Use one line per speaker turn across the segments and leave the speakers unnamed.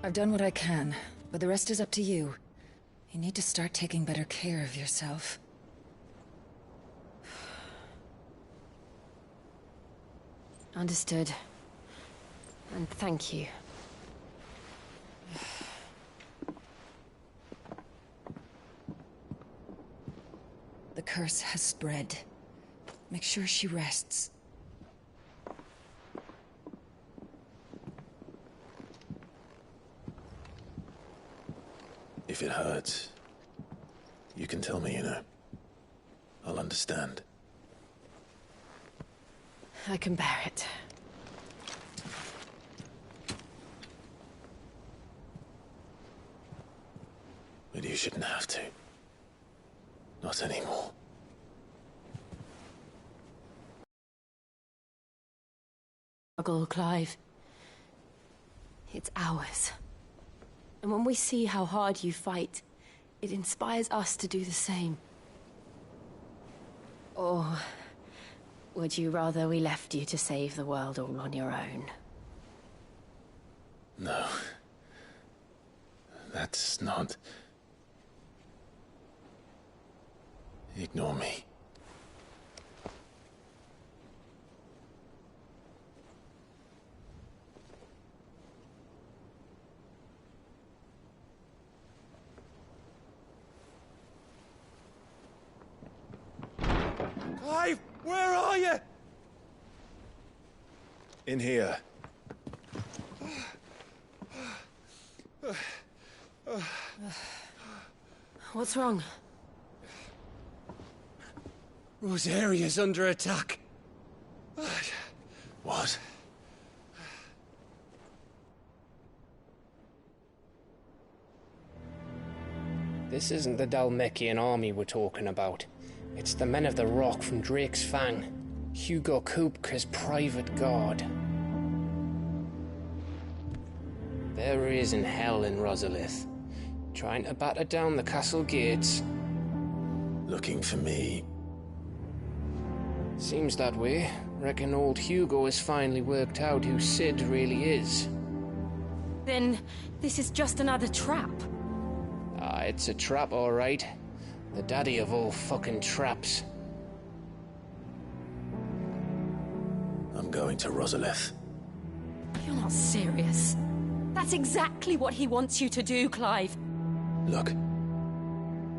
I've done what I can, but the rest is up to you. You need to start taking better care of yourself.
Understood. And thank you.
The curse has spread. Make sure she rests.
If it hurts, you can tell me, you know. I'll understand.
I can bear it.
But you shouldn't have to. Not anymore.
Struggle, Clive. It's ours. And when we see how hard you fight, it inspires us to do the same. Or would you rather we left you to save the world all on your own?
No. That's not... Ignore me.
Clive, where are you?
In here.
What's wrong?
Rosaria's under attack.
What?
This isn't the Dalmekian army we're talking about. It's the men of the Rock from Drake's Fang. Hugo Kupka's private guard. There he is in hell in Rosalith, trying to batter down the castle gates.
Looking for me?
Seems that way. Reckon old Hugo has finally worked out who Sid really is.
Then this is just another trap.
Ah, it's a trap, all right. The daddy of all fucking traps.
I'm going to Rosalith.
You're not serious. That's exactly what he wants you to do, Clive.
Look,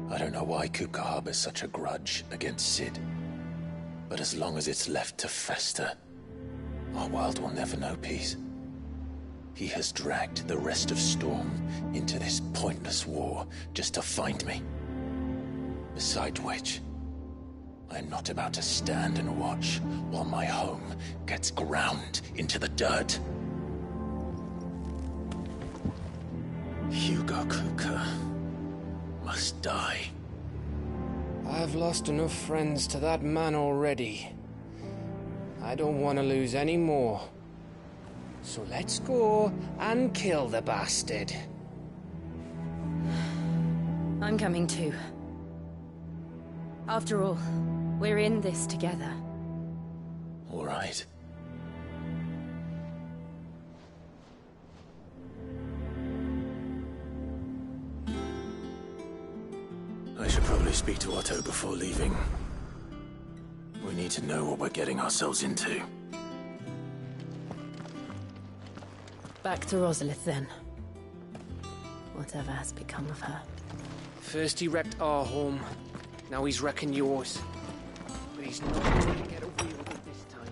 I don't know why Kupka harbors such a grudge against Sid. But as long as it's left to fester, our world will never know peace. He has dragged the rest of Storm into this pointless war just to find me. Besides which, I'm not about to stand and watch while my home gets ground into the dirt. Hugo Kupka must die.
I've lost enough friends to that man already. I don't want to lose any more. So let's go and kill the bastard.
I'm coming too. After all, we're in this together.
All right. I should probably speak to Otto before leaving. We need to know what we're getting ourselves into.
Back to Rosalith, then. Whatever has become of her.
First he wrecked our home, now he's wrecking yours. But he's not going to get away with it this time.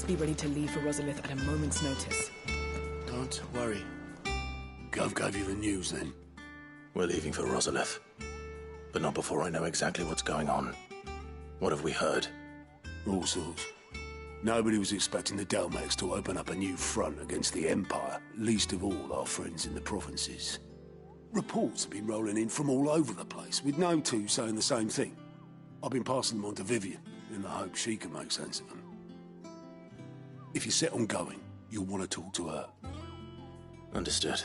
Be ready to leave for Rosalith at a moment's notice.
Don't worry. Gov gave you the news then?
We're leaving for Rosalith. But not before I know exactly what's going on. What have we heard?
All sorts. Nobody was expecting the Dalmex to open up a new front against the Empire, least of all our friends in the provinces. Reports have been rolling in from all over the place, with no two saying the same thing. I've been passing them on to Vivian, in the hope she can make sense of them. If you're set on going, you'll want to talk to her.
Understood.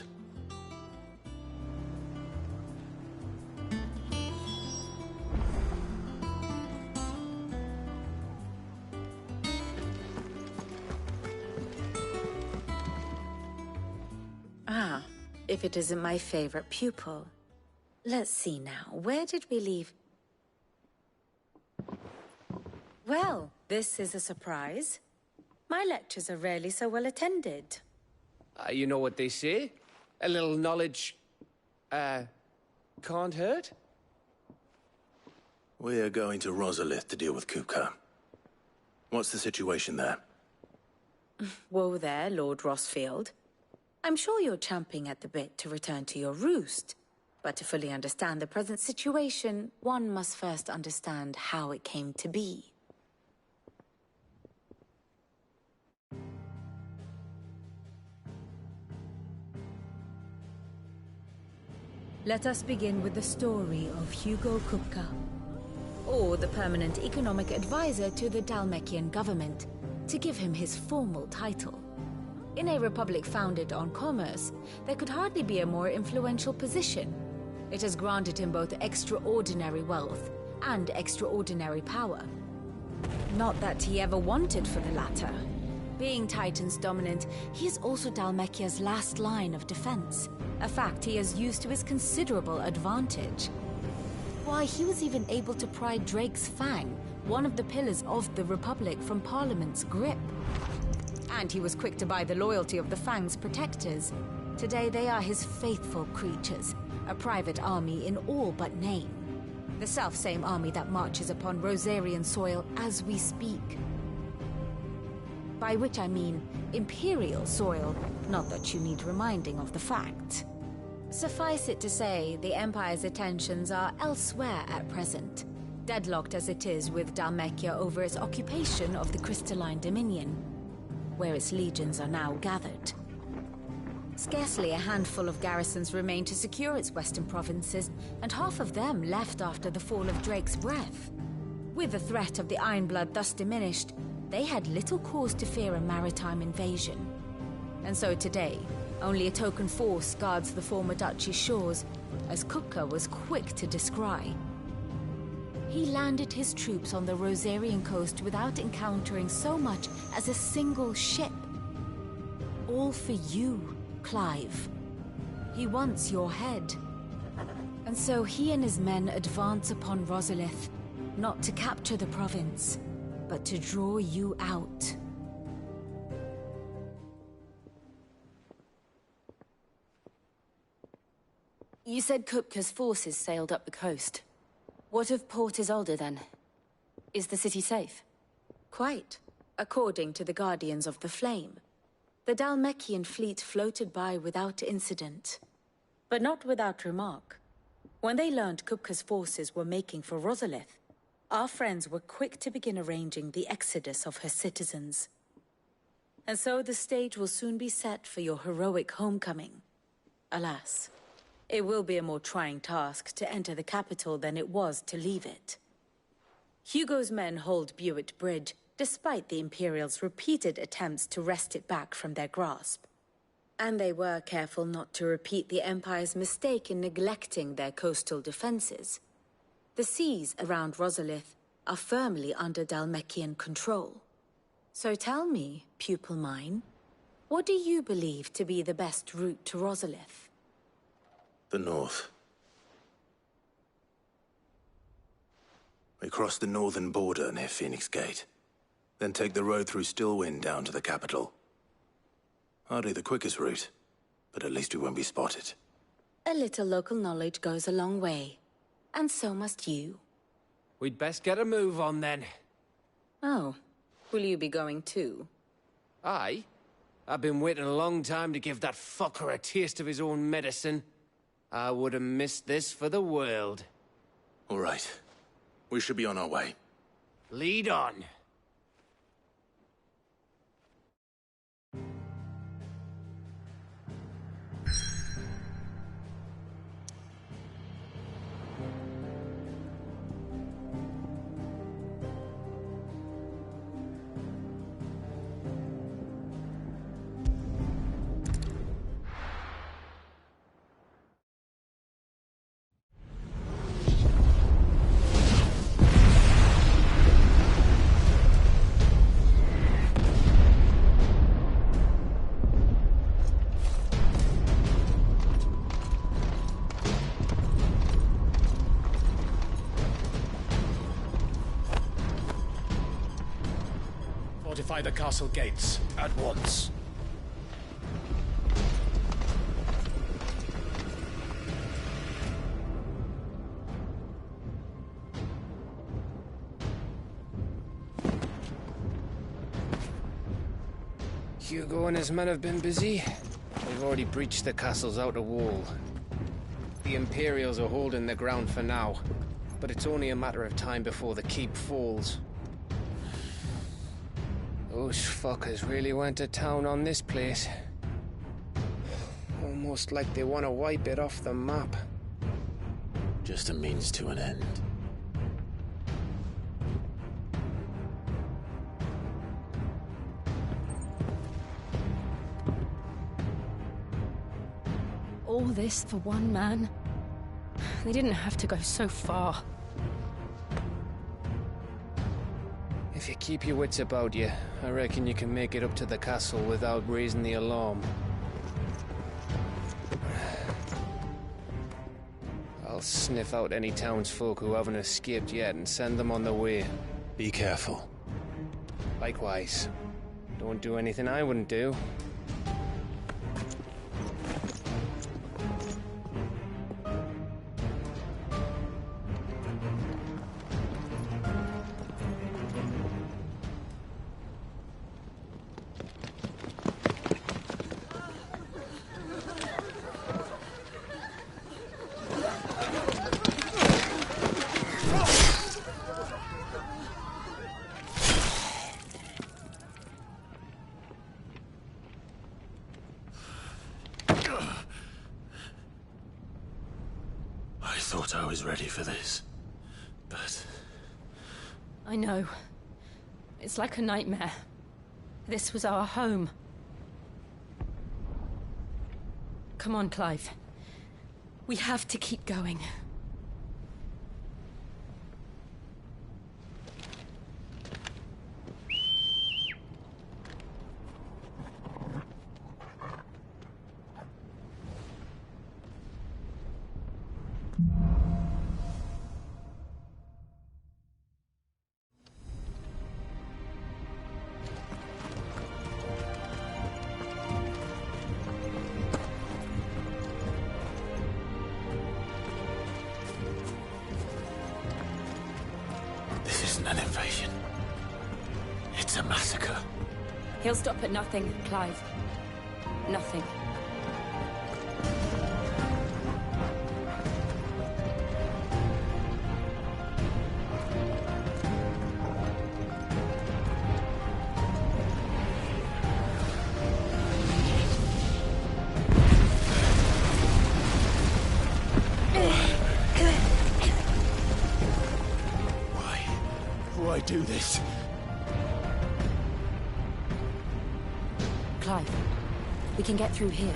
Ah, if it isn't my favorite pupil. Let's see now, where did we leave? Well, this is a surprise. My lectures are rarely so well attended.
You know what they say? A little knowledge, can't hurt?
We're going to Rosalith to deal with Kupka. What's the situation there?
Whoa there, Lord Rossfield. I'm sure you're champing at the bit to return to your roost. But to fully understand the present situation, one must first understand how it came to be.
Let us begin with the story of Hugo Kupka,
Or the permanent economic advisor to the Dalmekian government, to give him his formal title. In a republic founded on commerce, there could hardly be a more influential position. It has granted him both extraordinary wealth and extraordinary power. Not that he ever wanted for the latter. Being Titan's dominant, he is also Dalmekia's last line of defense, a fact he has used to his considerable advantage. Why, he was even able to pry Drake's Fang, one of the pillars of the Republic, from Parliament's grip. And he was quick to buy the loyalty of the Fang's protectors. Today they are his faithful creatures, a private army in all but name. The self-same army that marches upon Rosarian soil as we speak. By which I mean Imperial soil, not that you need reminding of the fact. Suffice it to say, the Empire's attentions are elsewhere at present, deadlocked as it is with Dalmekia over its occupation of the Crystalline Dominion, where its legions are now gathered. Scarcely a handful of garrisons remain to secure its western provinces, and half of them left after the fall of Drake's Breath. With the threat of the Ironblood thus diminished, they had little cause to fear a maritime invasion. And so today, only a token force guards the former duchy's shores, as Kupka was quick to descry. He landed his troops on the Rosarian coast without encountering so much as a single ship. All for you, Clive. He wants your head. And so he and his men advance upon Rosalith, not to capture the province, but to draw you out.
You said Kupka's forces sailed up the coast. What of Port Isolde, then? Is the city safe?
Quite, according to the Guardians of the Flame. The Dalmekian fleet floated by without incident. But not without remark. When they learned Kupka's forces were making for Rosalith, our friends were quick to begin arranging the exodus of her citizens. And so the stage will soon be set for your heroic homecoming. Alas, it will be a more trying task to enter the capital than it was to leave it. Hugo's men hold Buett Bridge, despite the Imperials' repeated attempts to wrest it back from their grasp. And they were careful not to repeat the Empire's mistake in neglecting their coastal defenses. The seas around Rosalith are firmly under Dalmekian control. So tell me, pupil mine, what do you believe to be the best route to Rosalith?
The north. We cross the northern border near Phoenix Gate, then take the road through Stillwind down to the capital. Hardly the quickest route, but at least we won't be spotted.
A little local knowledge goes a long way, and so must you.
We'd best get a move on then.
Oh, will you be going too?
Aye. I've been waiting a long time to give that fucker a taste of his own medicine. I would have missed this for the world.
All right. We should be on our way.
Lead on.
Fortify the castle gates at once.
Hugo and his men have been busy. They've already breached the castle's outer wall. The Imperials are holding the ground for now, but it's only a matter of time before the keep falls. Those fuckers really went to town on this place. Almost like they want to wipe it off the map.
Just a means to an end.
All this for one man? They didn't have to go so far.
If you keep your wits about you, I reckon you can make it up to the castle without raising the alarm. I'll sniff out any townsfolk who haven't escaped yet and send them on their way.
Be careful.
Likewise. Don't do anything I wouldn't do.
I thought I was ready for this, but...
I know. It's like a nightmare. This was our home. Come on, Clive. We have to keep going.
An invasion. It's a massacre.
He'll stop at nothing, Clive. Nothing.
Why do this?
Clive, we can get through here.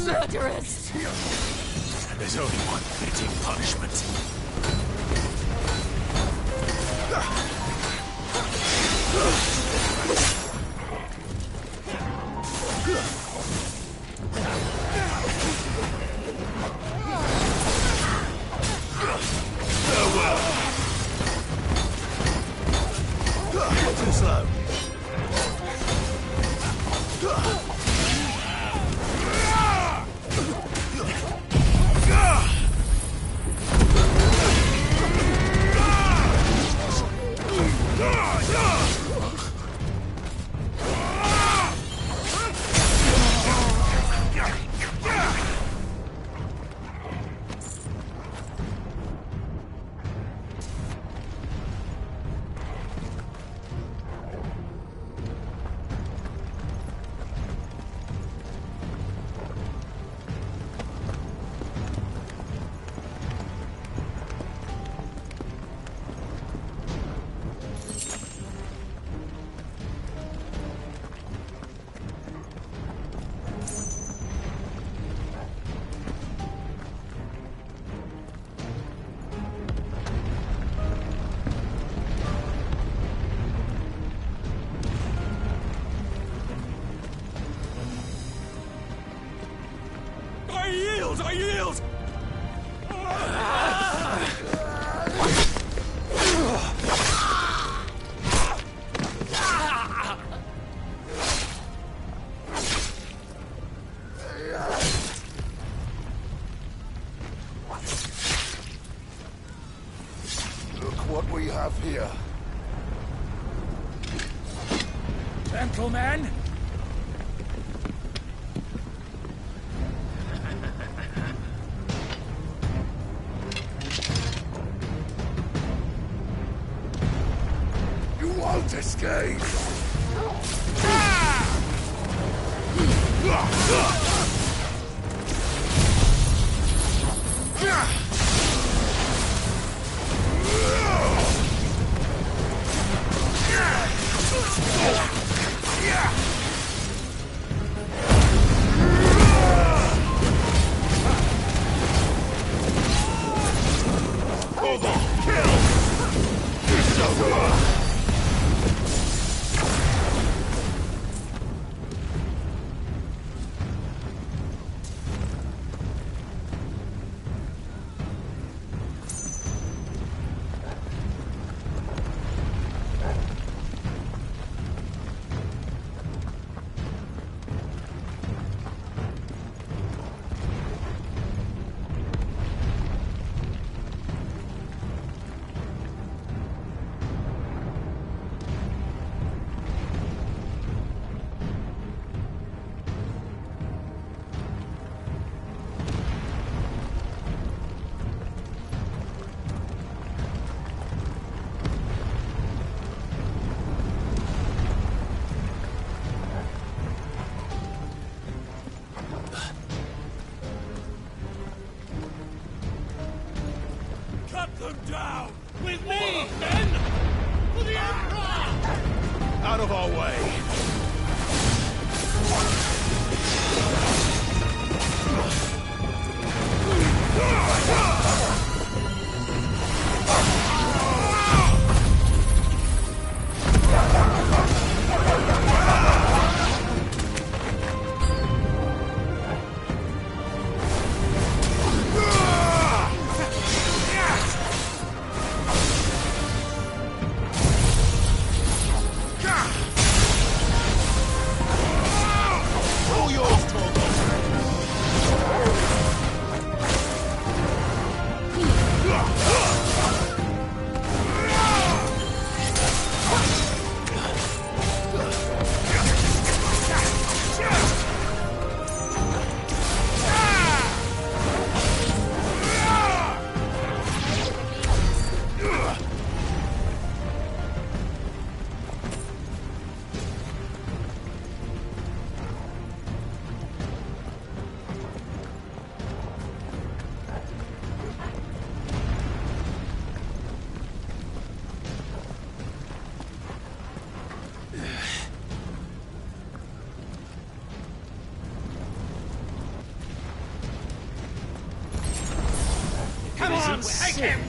Murderers!
There's only one fitting punishment. Farewell.
what we have here.
Gentlemen!
You won't escape!
Them down! With me, men! For the Emperor!
Out of our way!
Come on, take him!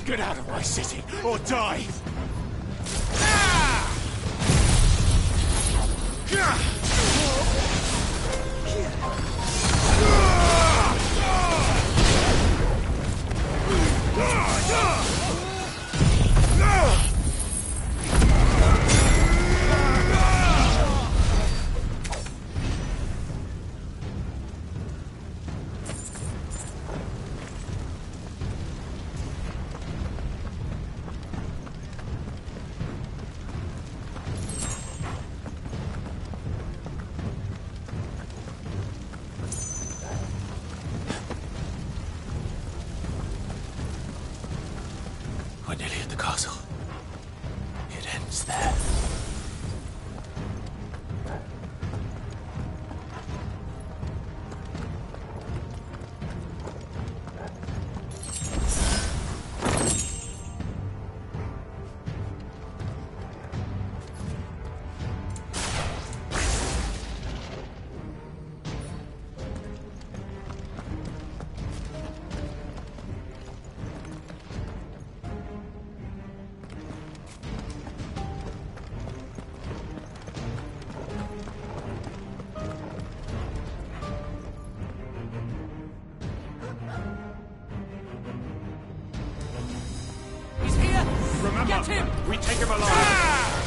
Get out of my city, or die!
We're nearly at the castle. It ends there.
Remember,
Get him!
we take him alive!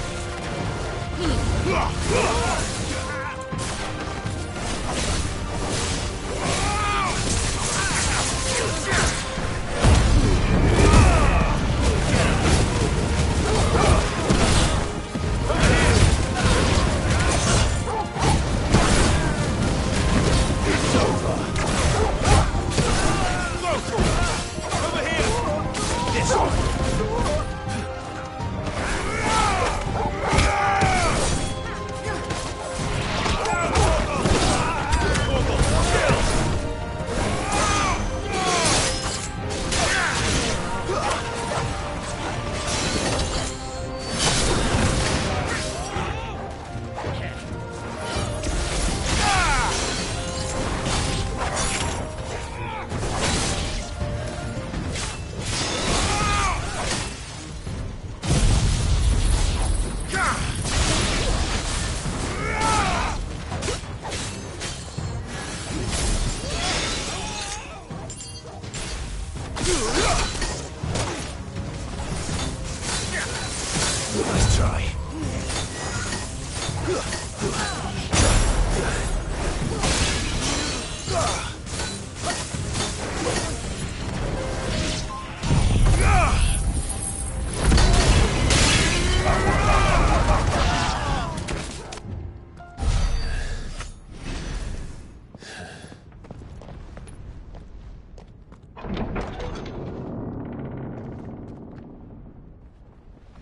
Nice try.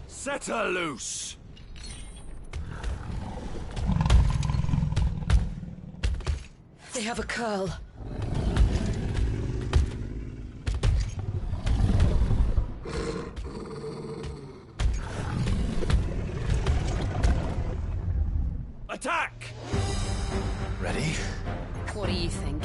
Set her loose!
They have a curl.
Attack!
Ready?
What do you think?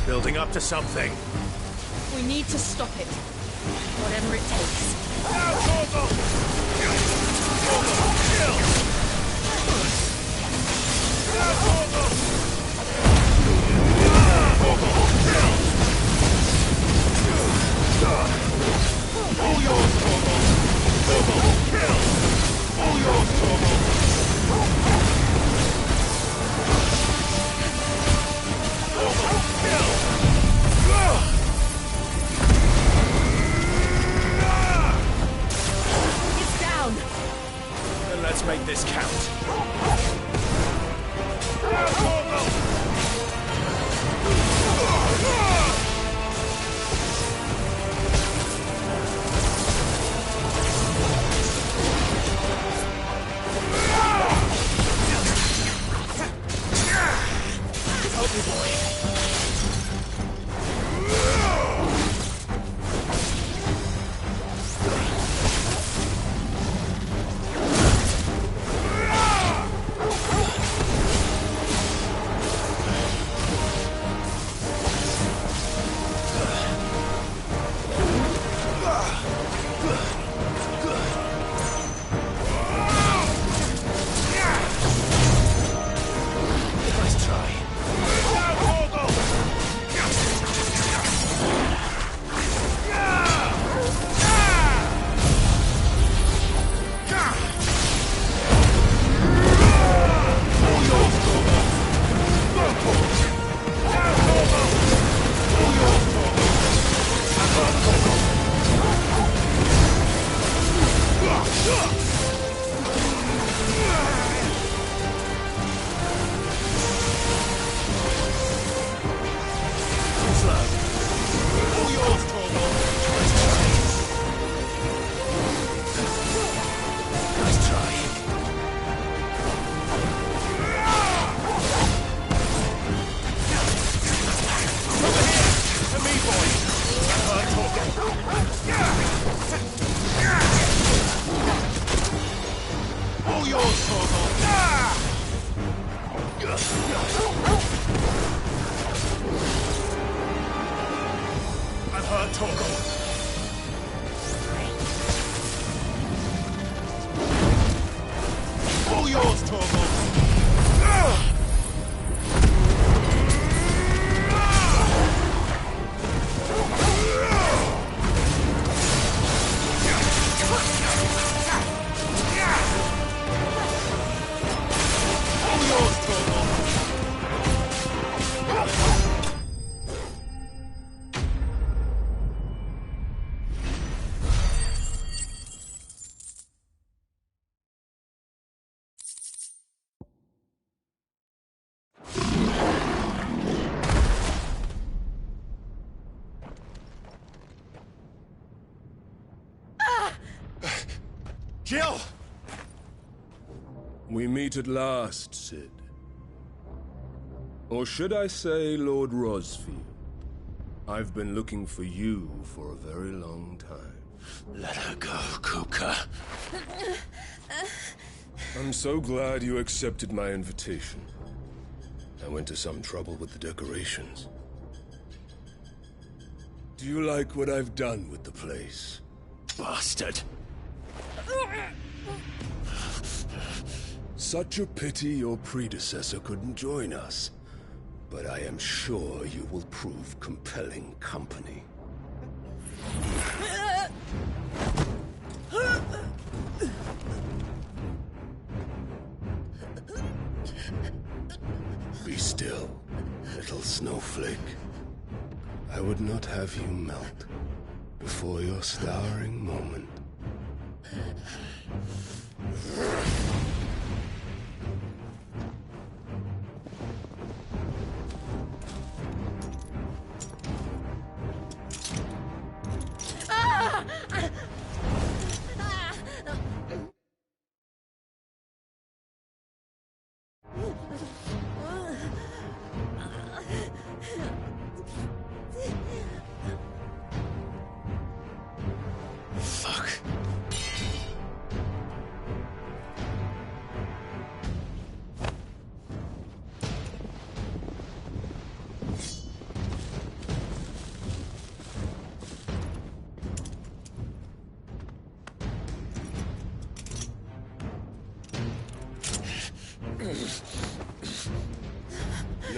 Building up to something.
We need to stop it. Whatever it takes.
Now, Torgal! Torgal, kill! Now, Torgal! Torgal, kill! All yours, Torgal! Torgal, kill! All yours, Torgal! Torgal, kill! Then let's make this count. Help me, boy. Jill!
We meet at last, Sid. Or should I say, Lord Rosfield? I've been looking for you for a very long time.
Let her go, Kuka.
I'm so glad you accepted my invitation. I went to some trouble with the decorations. Do you like what I've done with the place?
Bastard!
Such a pity your predecessor couldn't join us. But I am sure you will prove compelling company. Be still, little snowflake. I would not have you melt before your starring moment.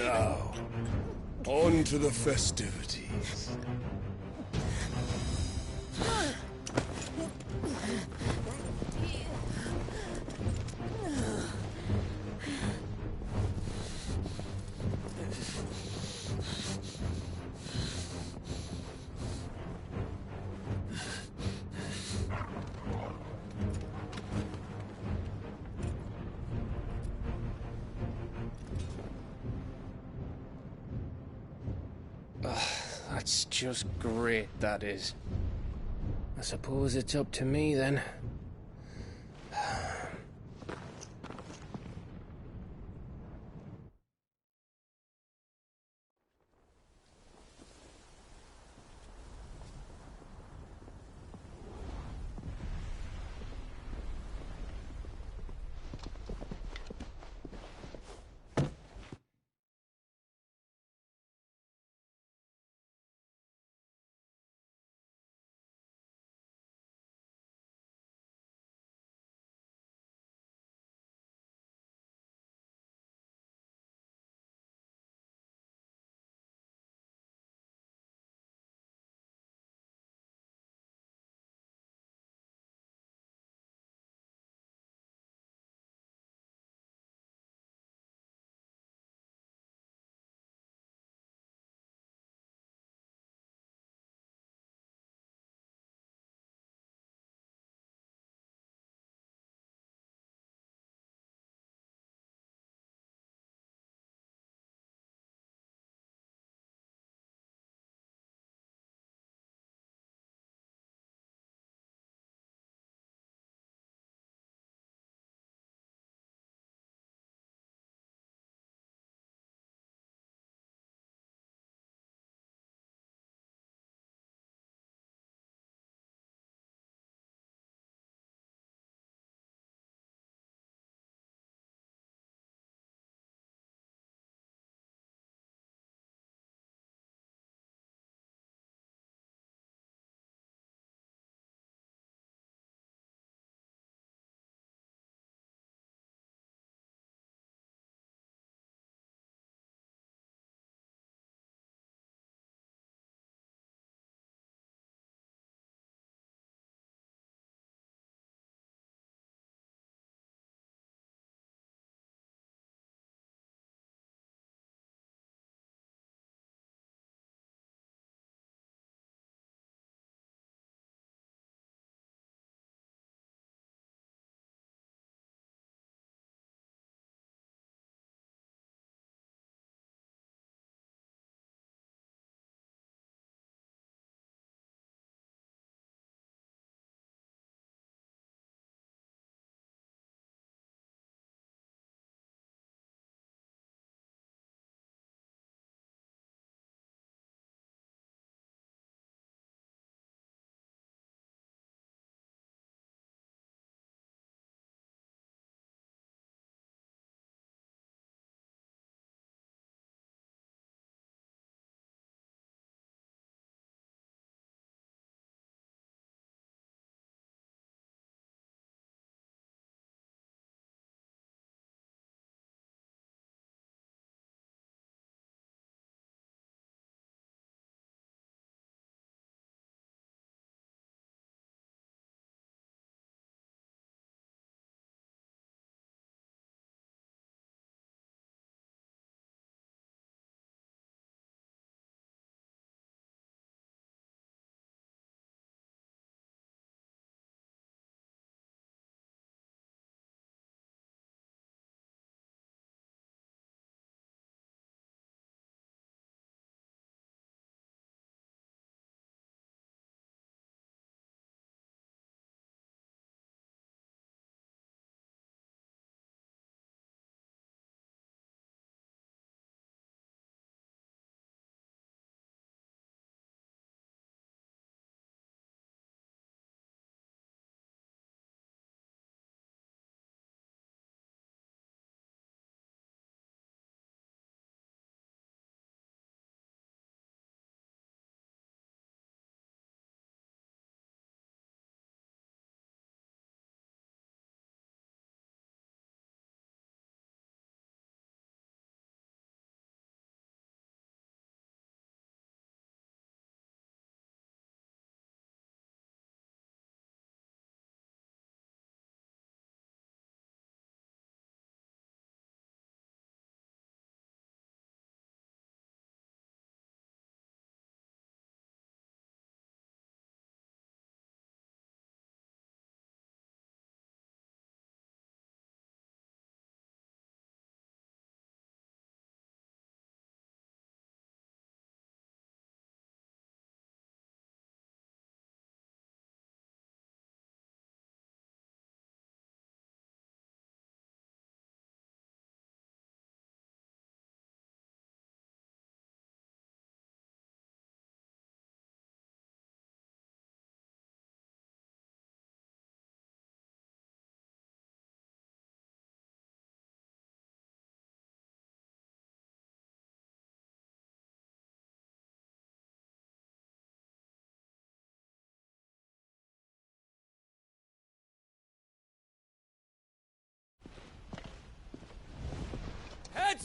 Now, on to the festivities.
That's just great, that is. I suppose it's up to me then.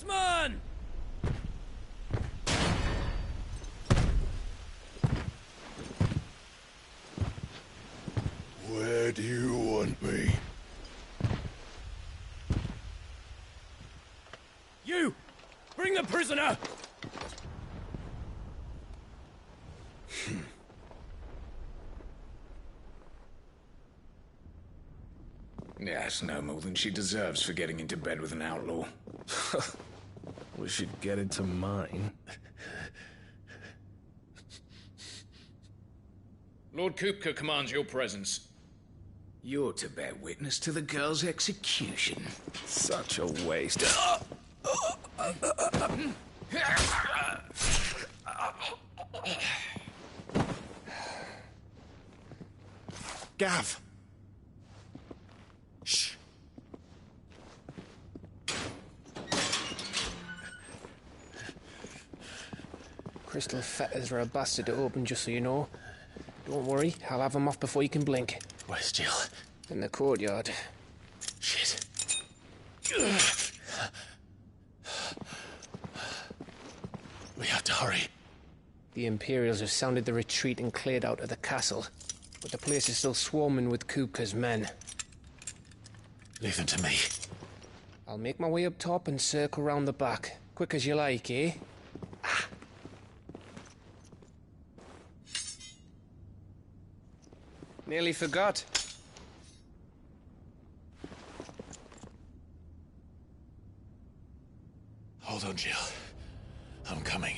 Swordsman!
Where do you want me?
You! Bring the prisoner!
Yes, no more than she deserves for getting into bed with an outlaw.
We should get into mine.
Lord Kupka commands your presence. You're to bear witness to the girl's execution.
Such a waste.
Gav! Shh.
Crystal fetters are a bastard to open, just so you know. Don't worry, I'll have them off before you can blink.
Where's Jill?
In the courtyard.
Shit. We have to hurry.
The Imperials have sounded the retreat and cleared out of the castle, but the place is still swarming with Kupka's men.
Leave them to me.
I'll make my way up top and circle round the back. Quick as you like, eh? Ah. Nearly forgot.
Hold on, Jill. I'm coming.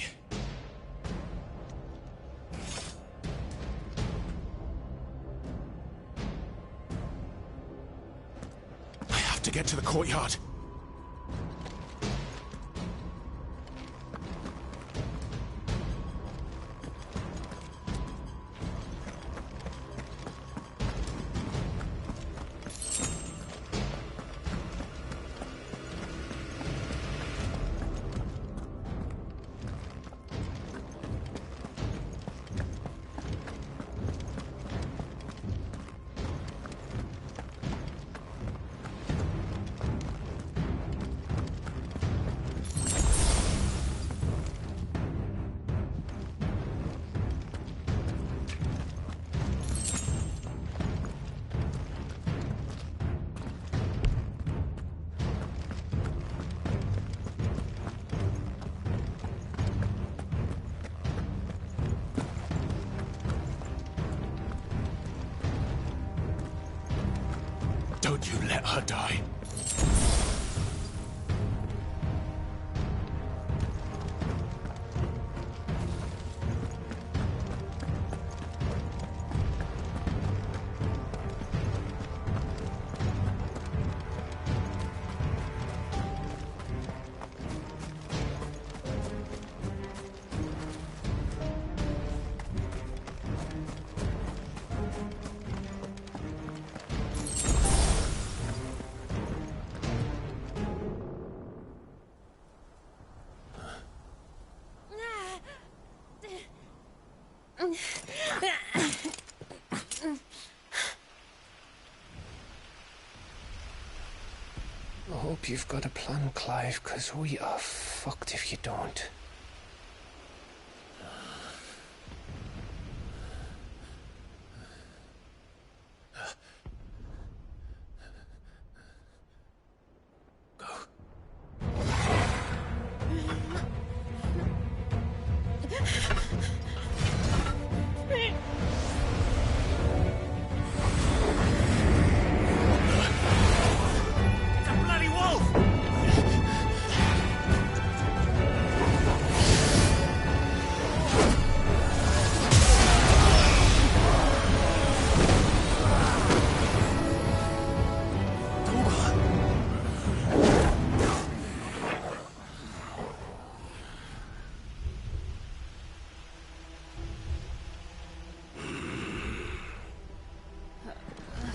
I have to get to the courtyard. Don't you let her die.
I hope you've got a plan, Clive, because we are fucked if you don't.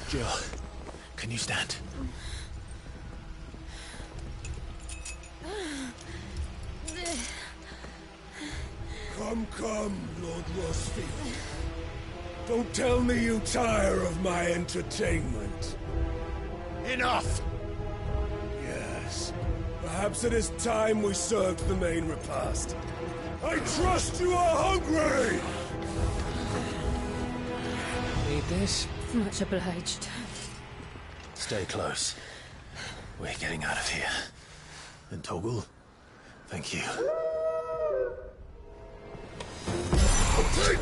Jill, can you stand?
Come, Lord Rusty. Don't tell me you tire of my entertainment.
Enough!
Yes, perhaps Perhaps it is time we served the main repast. I trust you are hungry!
Need this?
Much obliged.
Stay close. We're getting out of here. And Toggle, thank you.
Take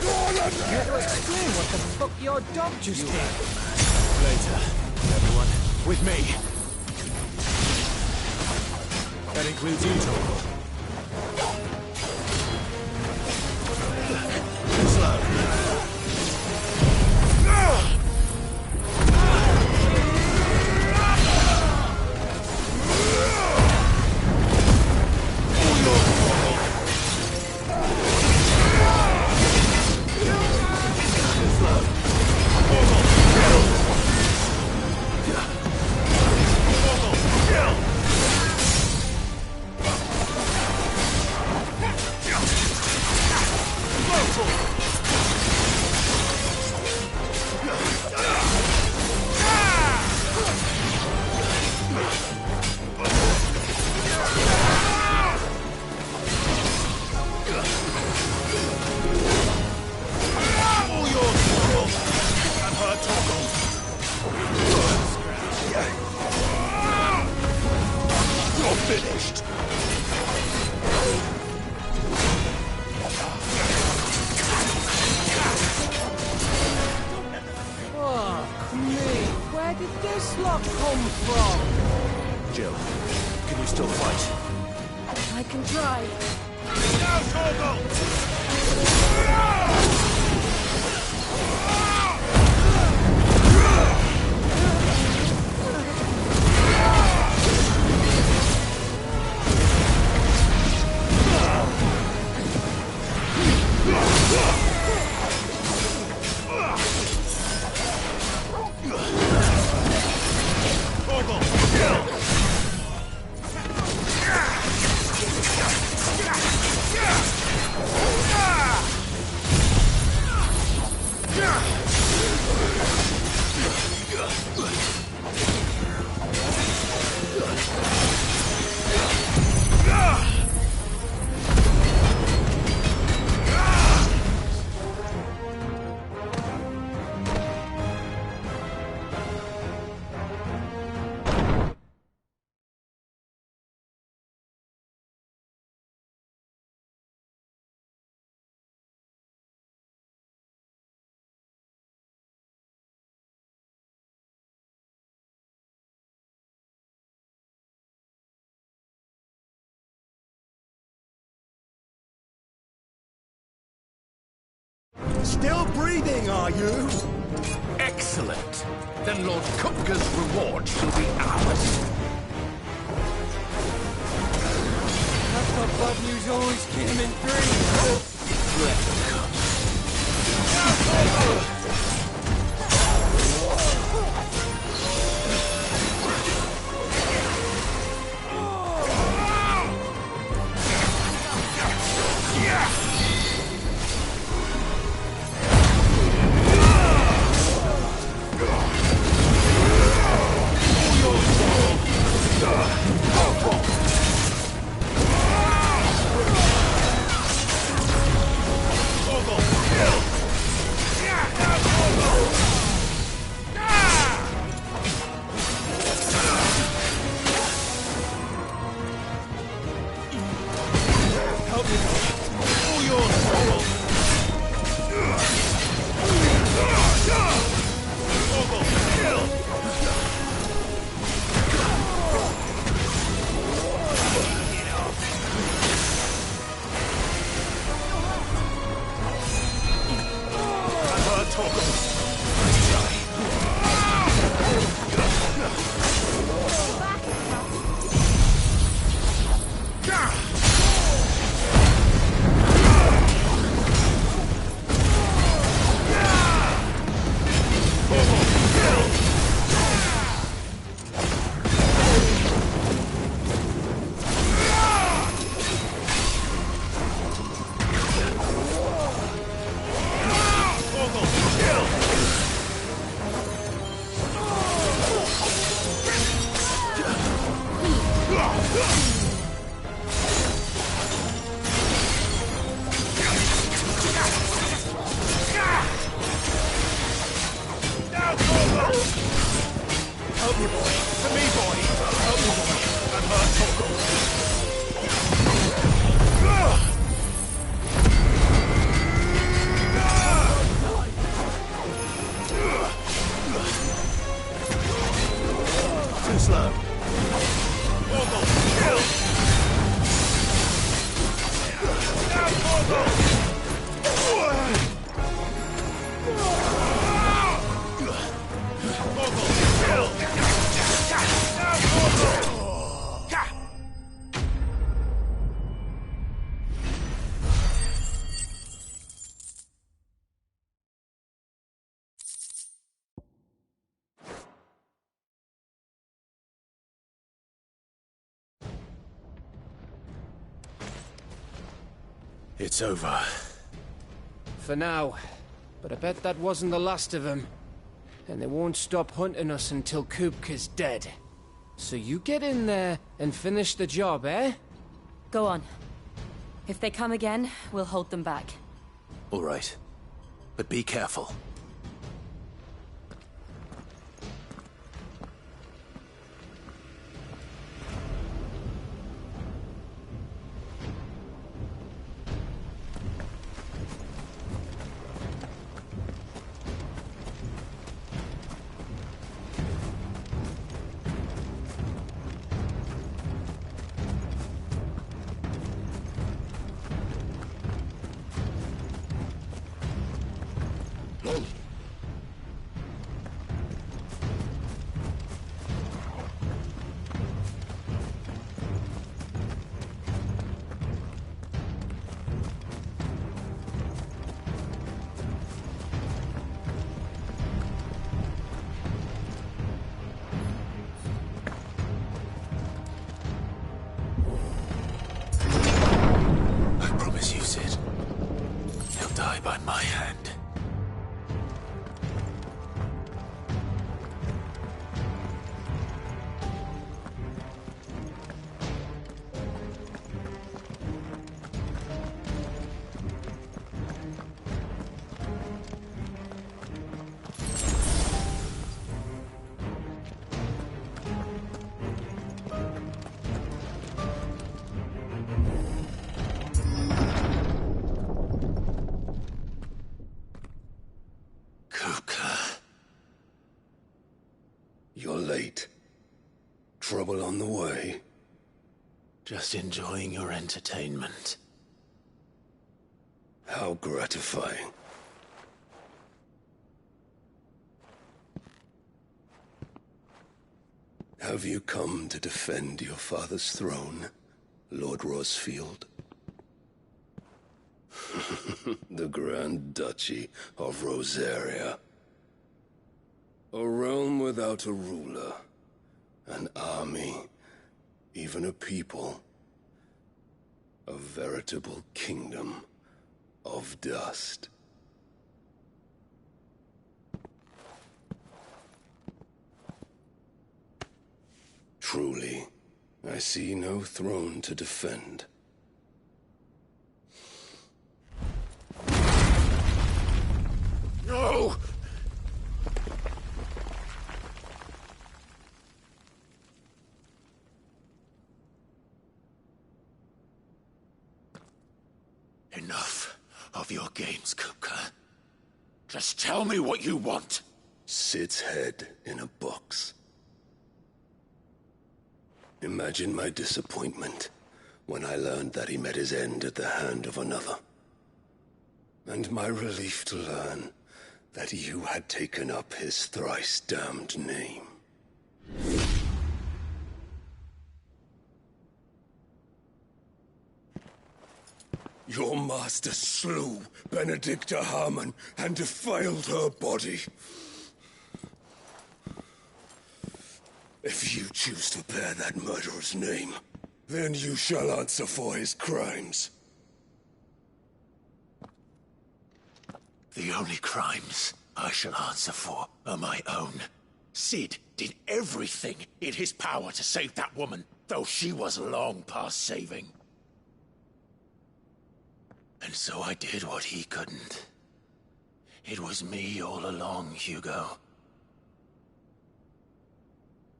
all of
You have to explain what the fuck your dog just did.
Later, everyone. With me. That includes you, Toggle. Jill, can you still fight?
I can try.
Now, Toggle!
Still breathing, are you? Excellent. Then Lord Kupka's reward shall be ours.
That's what bad news always came in dreams.
Let them come.
It's over.
For now. But I bet that wasn't the last of them. And they won't stop hunting us until Kupka's dead. So you get in there and finish the job, eh?
Go on. If they come again, we'll hold them back.
All right. But be careful. By my hand.
You're late. Trouble on the way?
Just enjoying your entertainment.
How gratifying. Have you come to defend your father's throne, Lord Rosfield? The Grand Duchy of Rosaria. A realm without a ruler, an army, even a people. A veritable kingdom of dust. Truly, I see no throne to defend.
No! Enough of your games, Kupka. Just tell me what you want.
Sid's head in a box. Imagine my disappointment when I learned that he met his end at the hand of another. And my relief to learn that you had taken up his thrice-damned name. Your master slew Benedicta Harmon and defiled her body. If you choose to bear that murderer's name, then you shall answer for his crimes.
The only crimes I shall answer for are my own. Sid did everything in his power to save that woman, though she was long past saving. And so I did what he couldn't. It was me all along, Hugo.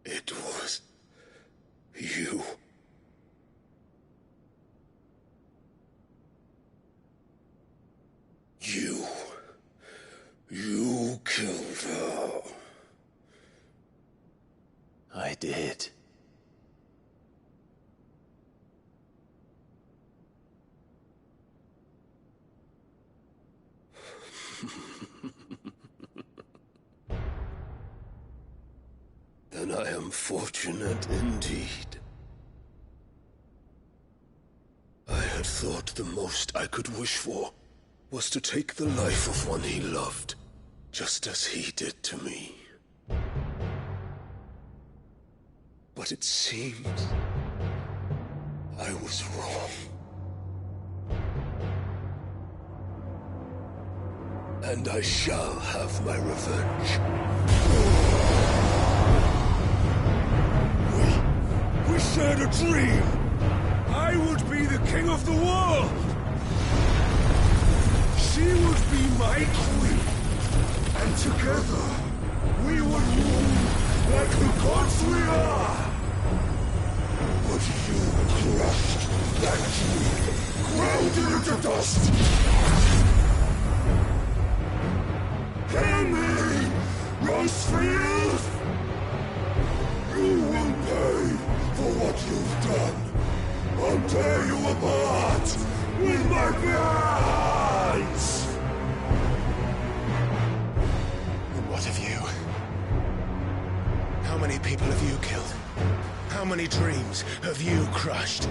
It was you. You killed her.
I did.
Then I am fortunate indeed. I had thought the most I could wish for was to take the life of one he loved, just as he did to me. But it seems I was wrong. And I shall have my revenge.
We shared a dream. I would be the king of the world. She would be my queen. And together, we would rule like the gods we are. But you crushed that dream, ground it into dust. Hear me, Rosefield! You will pay for what you've done. I'll tear you apart with my bare hands!
And what of you? How many people have you killed? How many dreams have you crushed?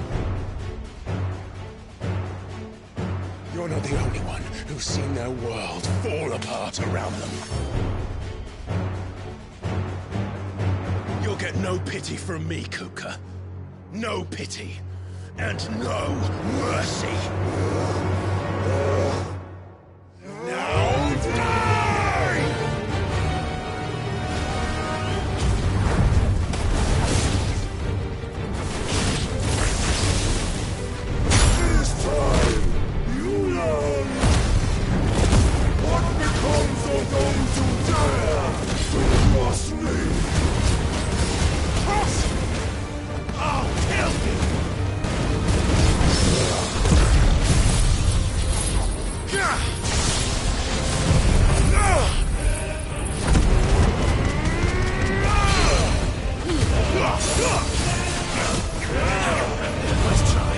You're not the only one who's seen their world fall apart around them. You'll get no pity from me, Kupka. No pity. And no mercy. Now die!
This time, you learn what becomes of those who dare to cross me.
Cross! I'll kill you! Let's try.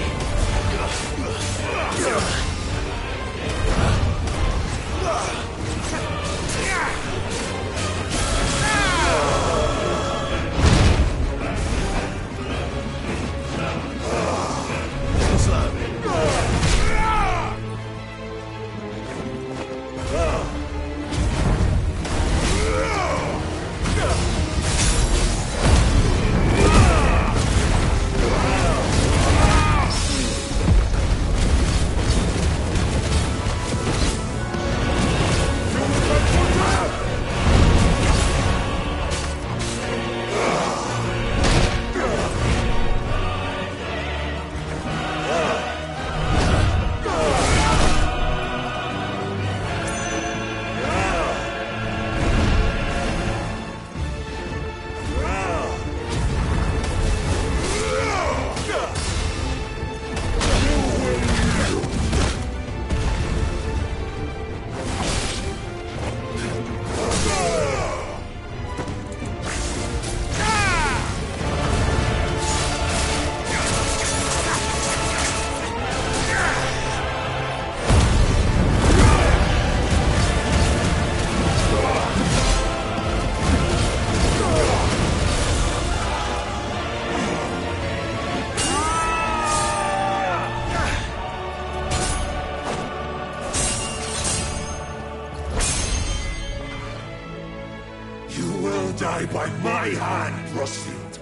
Die by my hand, Rosefield.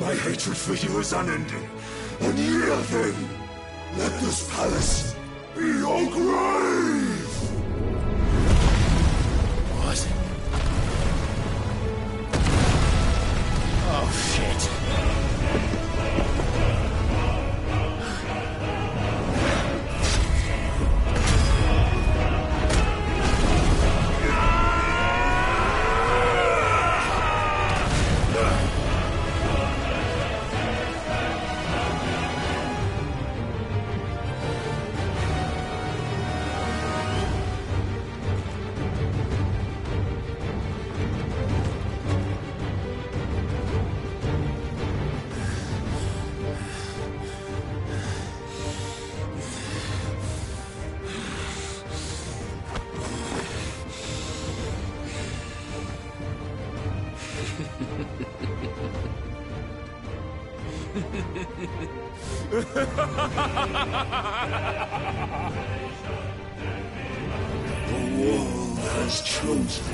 My hatred for you is unending. And yield then. Let this palace be your grave!
What? Oh, shit.
The world has chosen.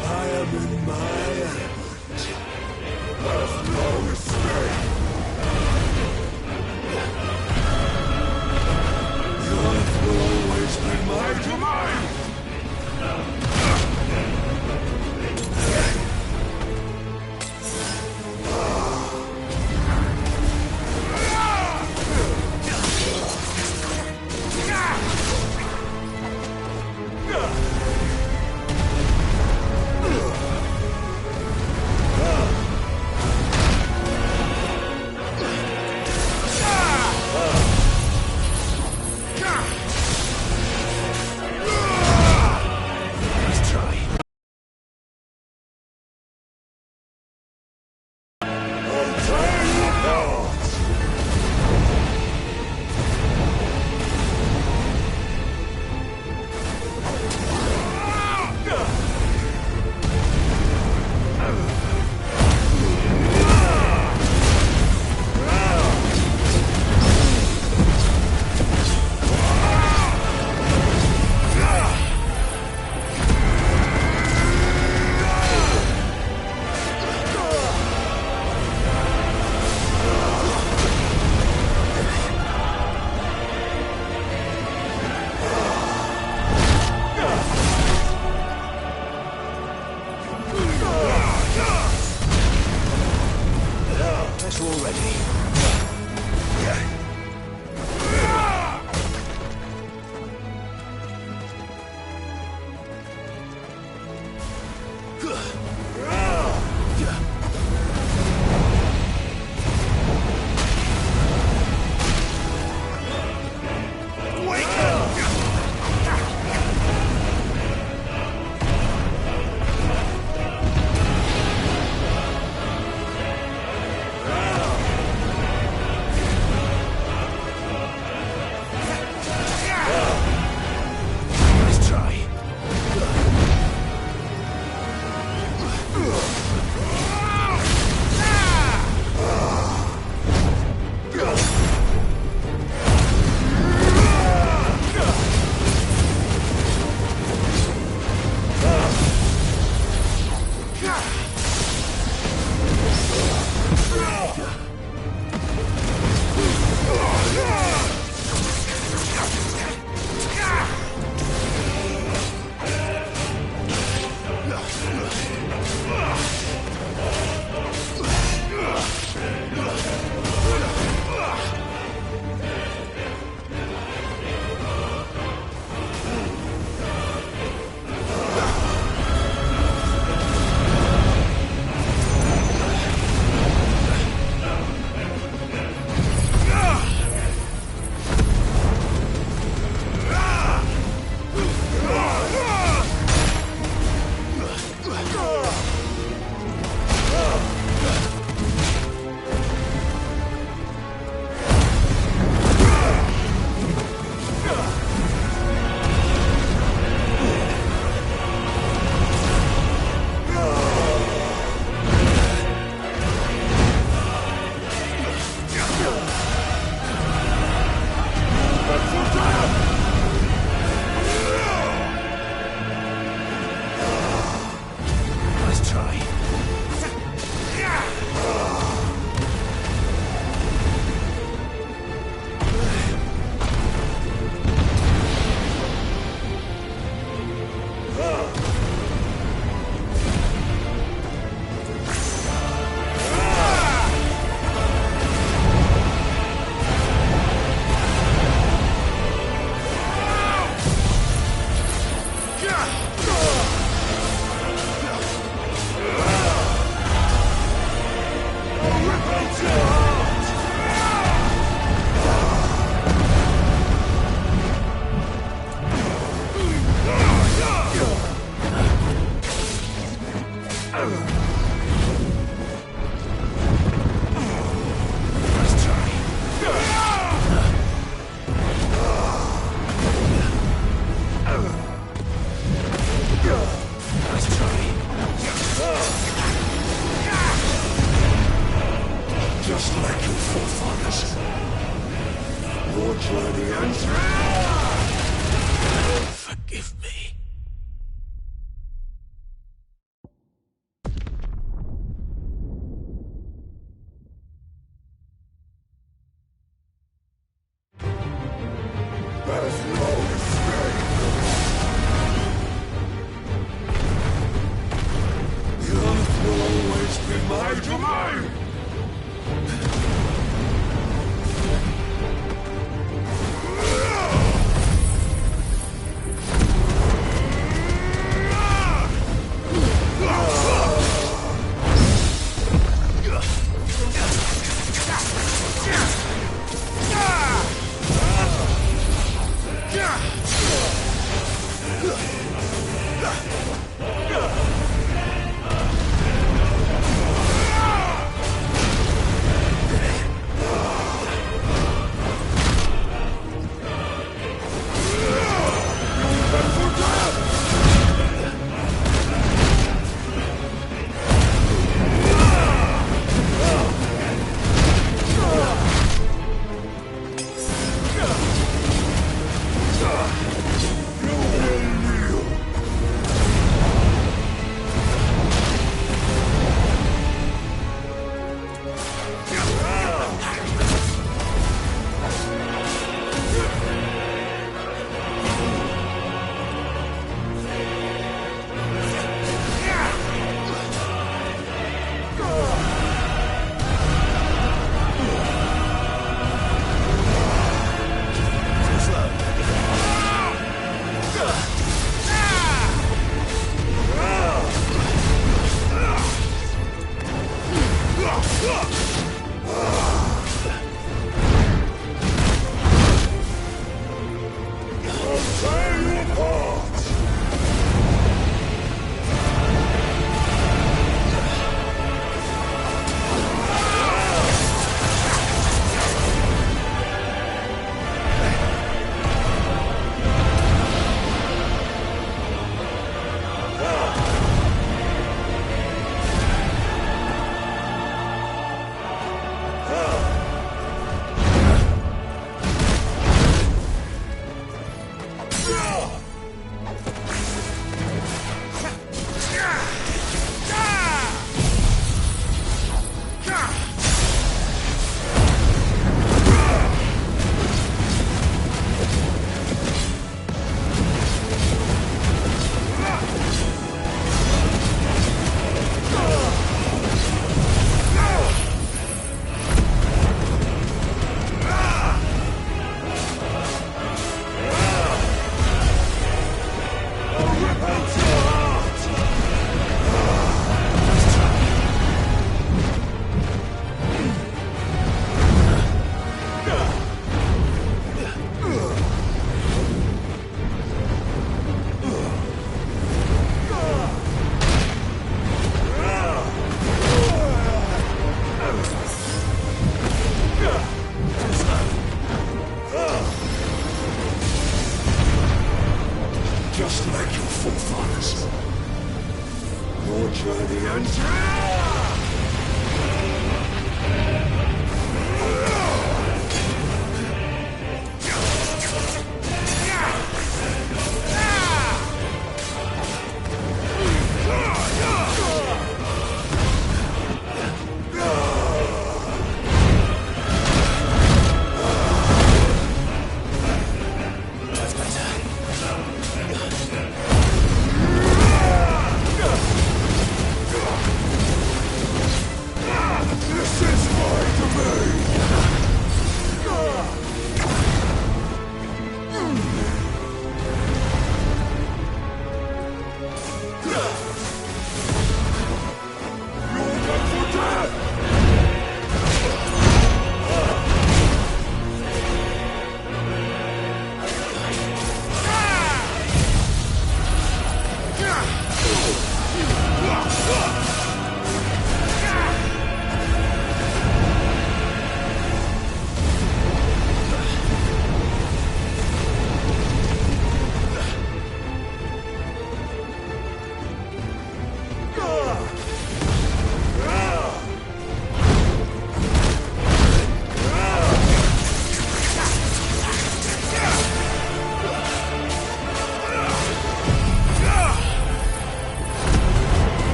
I am in my element. There's no escape. The earth will always journey ends.
Forgive me.
There's no escape. The earth will always be my domain.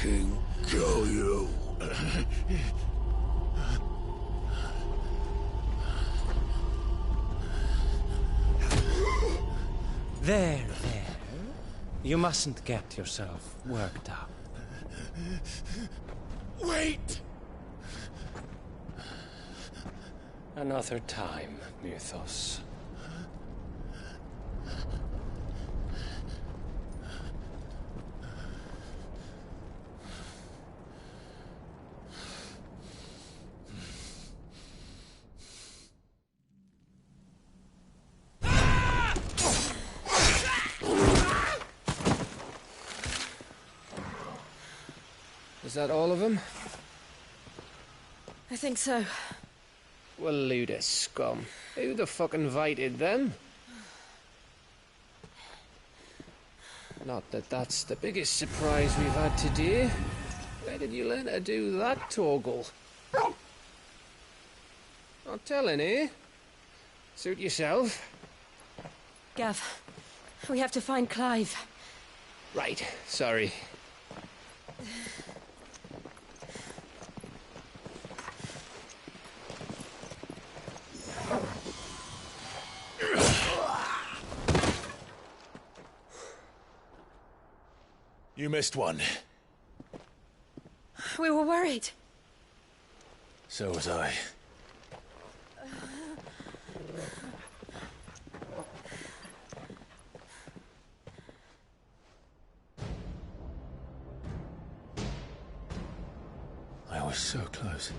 fucking kill you.
There. You mustn't get yourself worked up.
Wait!
Another time, Mythos. Is that all of them?
I think so.
Well, load of scum. Who the fuck invited them? Not that that's the biggest surprise we've had today. Where did you learn to do that, Torgal? Not telling, eh? Suit yourself.
Gav, we have to find Clive.
Right, sorry.
You missed one.
We were worried.
So was I. I was so close.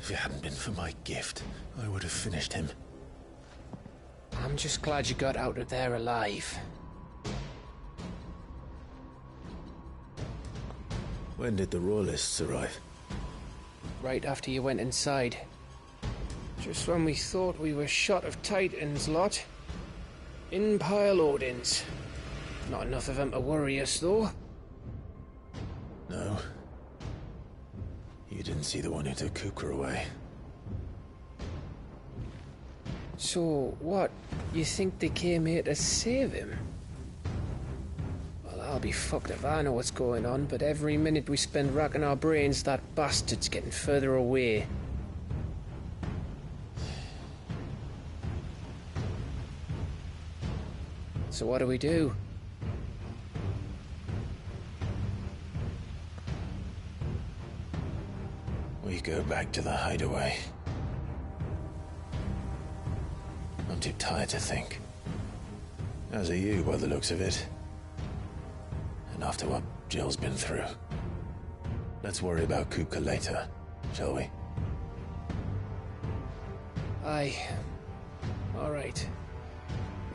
If it hadn't been for my gift, I would have finished him.
I'm just glad you got out of there alive.
When did the Royalists arrive?
Right after you went inside. Just when we thought we were shot of Titans, lot. In pile Odins. Not enough of them to worry us, though.
No. You didn't see the one who took Kupka away.
So, what? You think they came here to save him? Well, I'll be fucked if I know what's going on, but every minute we spend racking our brains, that bastard's getting further away. So what do we do?
We go back to the hideaway. I'm too tired to think. As are you, by the looks of it. And after what Jill's been through. Let's worry about Kupka later, shall we?
Aye. All right.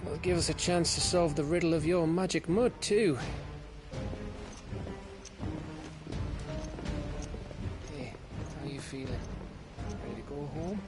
It'll give us a chance to solve the riddle of your magic mud, too. Hey, how you feeling? Ready to go home?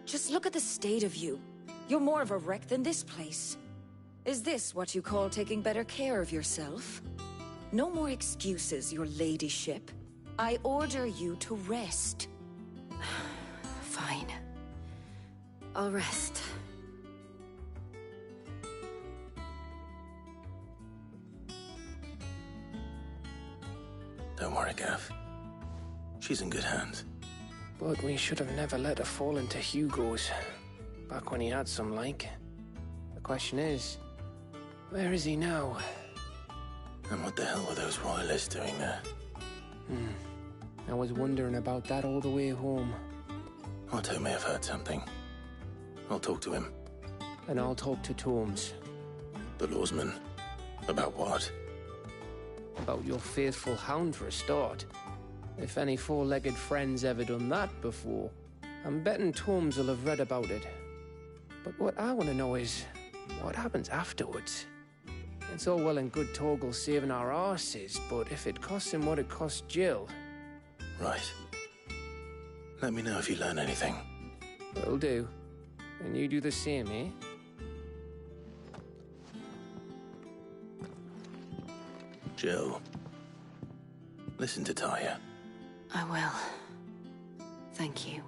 Just look at the state of you. You're more of a wreck than this place. Is this what you call taking better care of yourself? No more excuses, your ladyship. I order you to rest.
Fine. I'll rest.
Don't worry, Gav. She's in good hands.
But we should have never let her fall into Hugo's. Back when he had some like. The question is, where is he now?
And what the hell were those royalists doing there?
I was wondering about that all the way home.
Otto may have heard something. I'll talk to him.
and I'll talk to Torms.
The lawsman? About what?
About your faithful hound for a start. If any four-legged friend's ever done that before, I'm betting Torms will have read about it. But what I want to know is, what happens afterwards? It's all well and good Torgal saving our arses, but if it costs him what it cost Jill...
Right. Let me know if you learn anything.
Will do. And you do the same, eh?
Jill, listen to Taya.
I will. Thank you.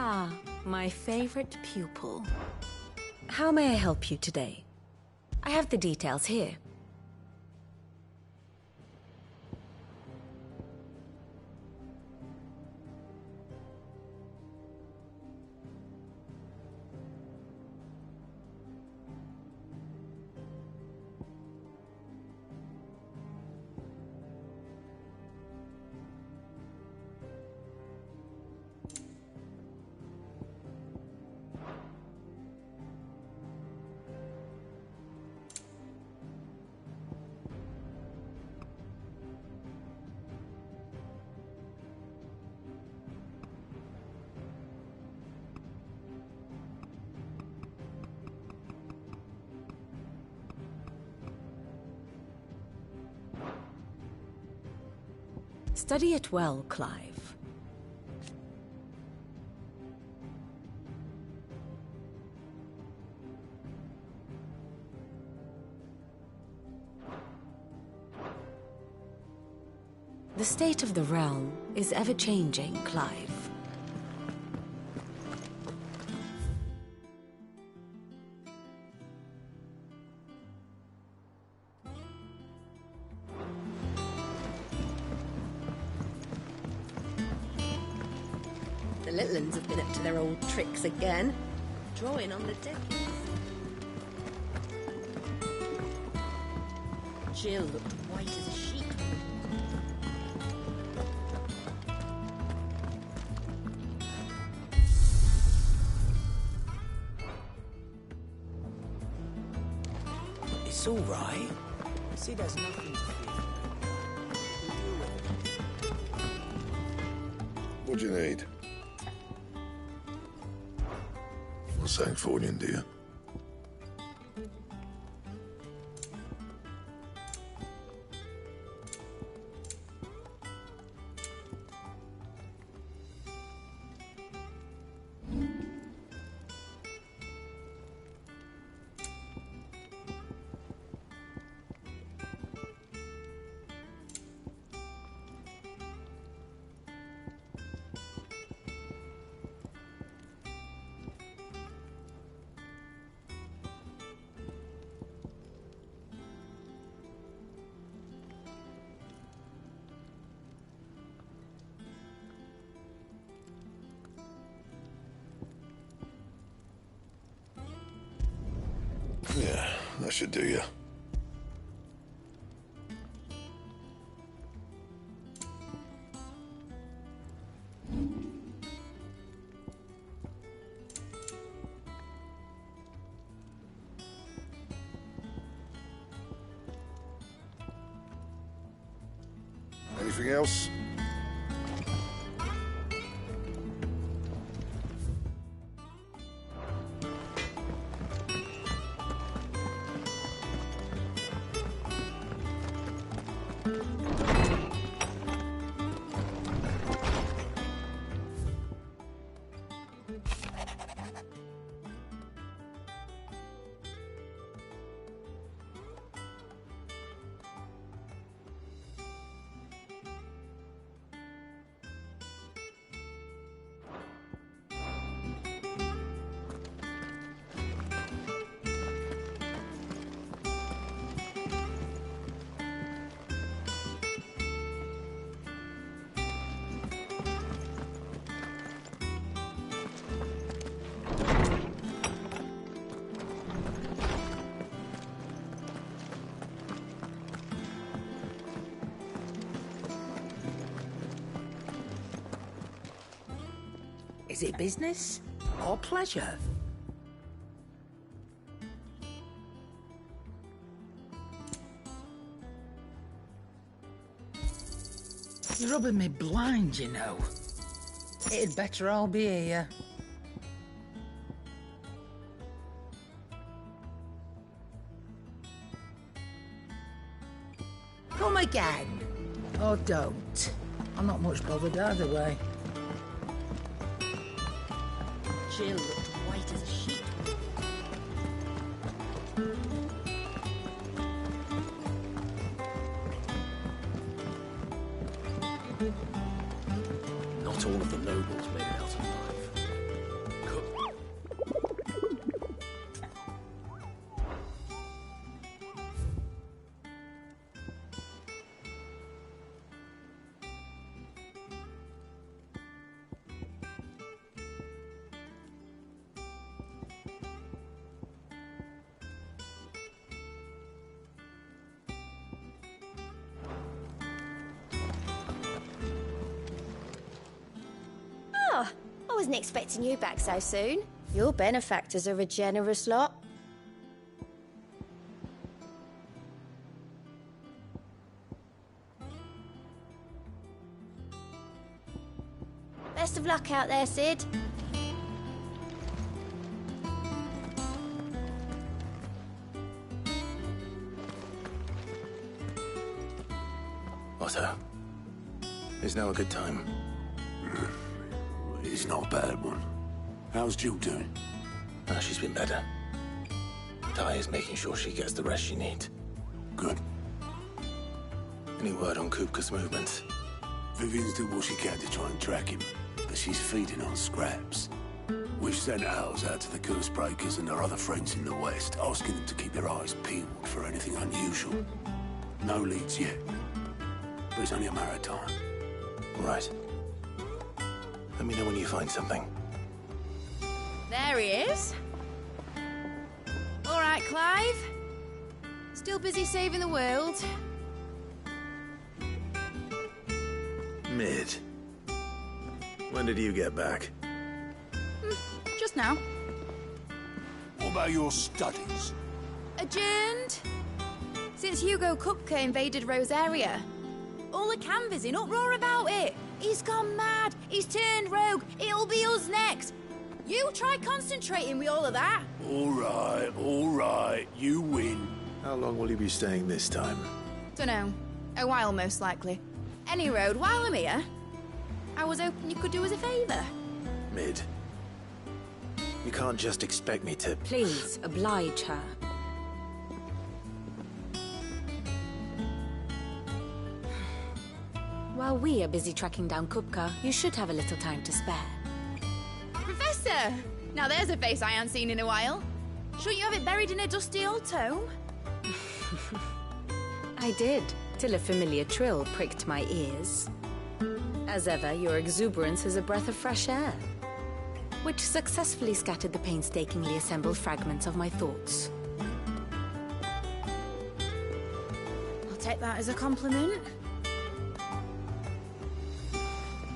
Ah, my favorite pupil. How may I help you today? I have the details here. Study it well, Clive. The state of the realm is ever-changing, Clive.
The little uns have been up to their old tricks again. Drawing on the deckies. Jill looked white as a sheet.
It's all right. See, there's nothing to fear.
What do you need? What's Sancfordian, do you? Yeah, that should do you. Anything else?
Is it business or pleasure? You're rubbing me blind, you know. It'd better all be here. Come again. Or don't. I'm not much bothered either way. Jill looked white as a sheet.
Not all of the nobles made it out alive.
I wasn't expecting you back so soon. Your benefactors are a generous lot. Best of luck out there, Sid.
Otto, is now a good time?
It's not a bad one. How's Jill doing?
She's been better. Ty is making sure she gets the rest she needs.
Good.
Any word on Kupka's movements?
Vivian's did what she can to try and track him, but she's feeding on scraps. We've sent ours out to the curse breakers and our other friends in the west, asking them to keep their eyes peeled for anything unusual. No leads yet, but it's only a matter of time.
Right. Let me know when you find something.
There he is. All right, Clive. Still busy saving the world.
Mid. When did you get back?
Just now.
What about your studies?
Adjourned. Since Hugo Kupka invaded Rosaria. All the canvass in uproar about it. He's gone mad. He's turned rogue. It'll be us next. You try concentrating with all of that.
All right. You win.
How long will you be staying this time?
Dunno. A while, most likely. Any road, while I'm here, I was hoping you could do us a favour.
Mid. You can't just expect me to...
Please, oblige her. While we are busy tracking down Kupka, you should have a little time to spare.
Professor! Now there's a face I haven't seen in a while. Shouldn't you have it buried in a dusty old tome?
I did, till a familiar trill pricked my ears. As ever, your exuberance is a breath of fresh air, which successfully scattered the painstakingly assembled fragments of my thoughts.
I'll take that as a compliment.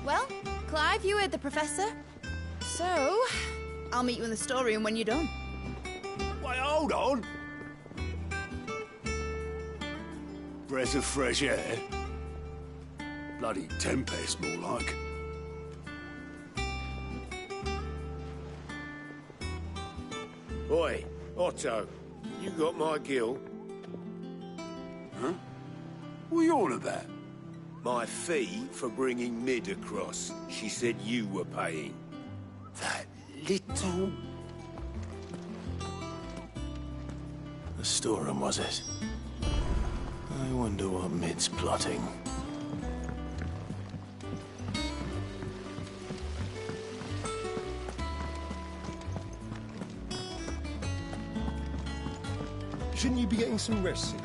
Well, Clive, you heard the Professor. So, I'll meet you in the storeroom when you're done.
Wait, hold on. Breath of fresh air. Bloody tempest, more like.
Oi, Otto, you got my gill?
Huh? What are you on about?
My fee for bringing Mid across. She said you were paying.
That little...
The storeroom, was it? I wonder what Mid's plotting.
Shouldn't you be getting some rest soon?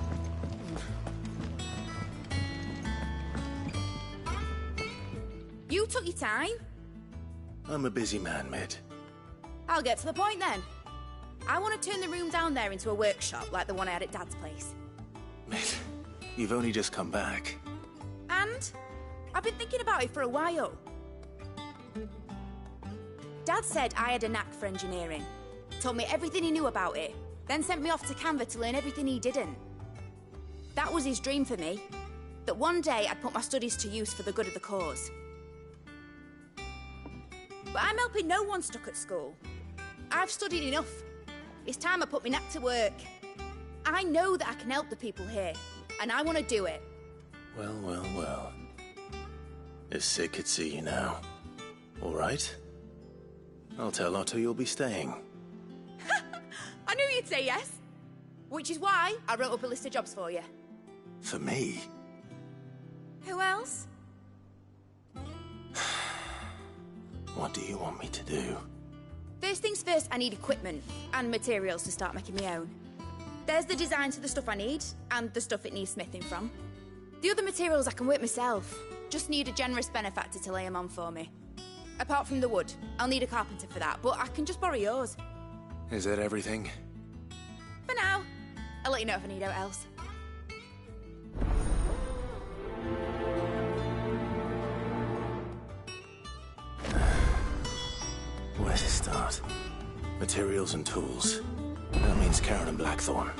You took your time.
I'm a busy man, Mid.
I'll get to the point then. I want to turn the room down there into a workshop like the one I had at Dad's place.
Mid, you've only just come back.
And I've been thinking about it for a while. Dad said I had a knack for engineering. Told me everything he knew about it. Then sent me off to Canva to learn everything he didn't. That was his dream for me. That one day I'd put my studies to use for the good of the cause. But I'm helping no one stuck at school. I've studied enough. It's time I put my knack to work. I know that I can help the people here, and I want to do it.
Well, well, well. If Sid could see you now. All right? I'll tell Otto you'll be staying.
I knew you'd say yes. Which is why I wrote up a list of jobs for you.
For me?
Who else?
What do you want me to do?
First things first, I need equipment and materials to start making my own. There's the designs of the stuff I need, and the stuff it needs smithing from. The other materials I can work myself. Just need a generous benefactor to lay them on for me. Apart from the wood, I'll need a carpenter for that, but I can just borrow yours.
Is that everything?
For now. I'll let you know if I need out else.
Where to start? Materials and tools. That means Karen and Blackthorn.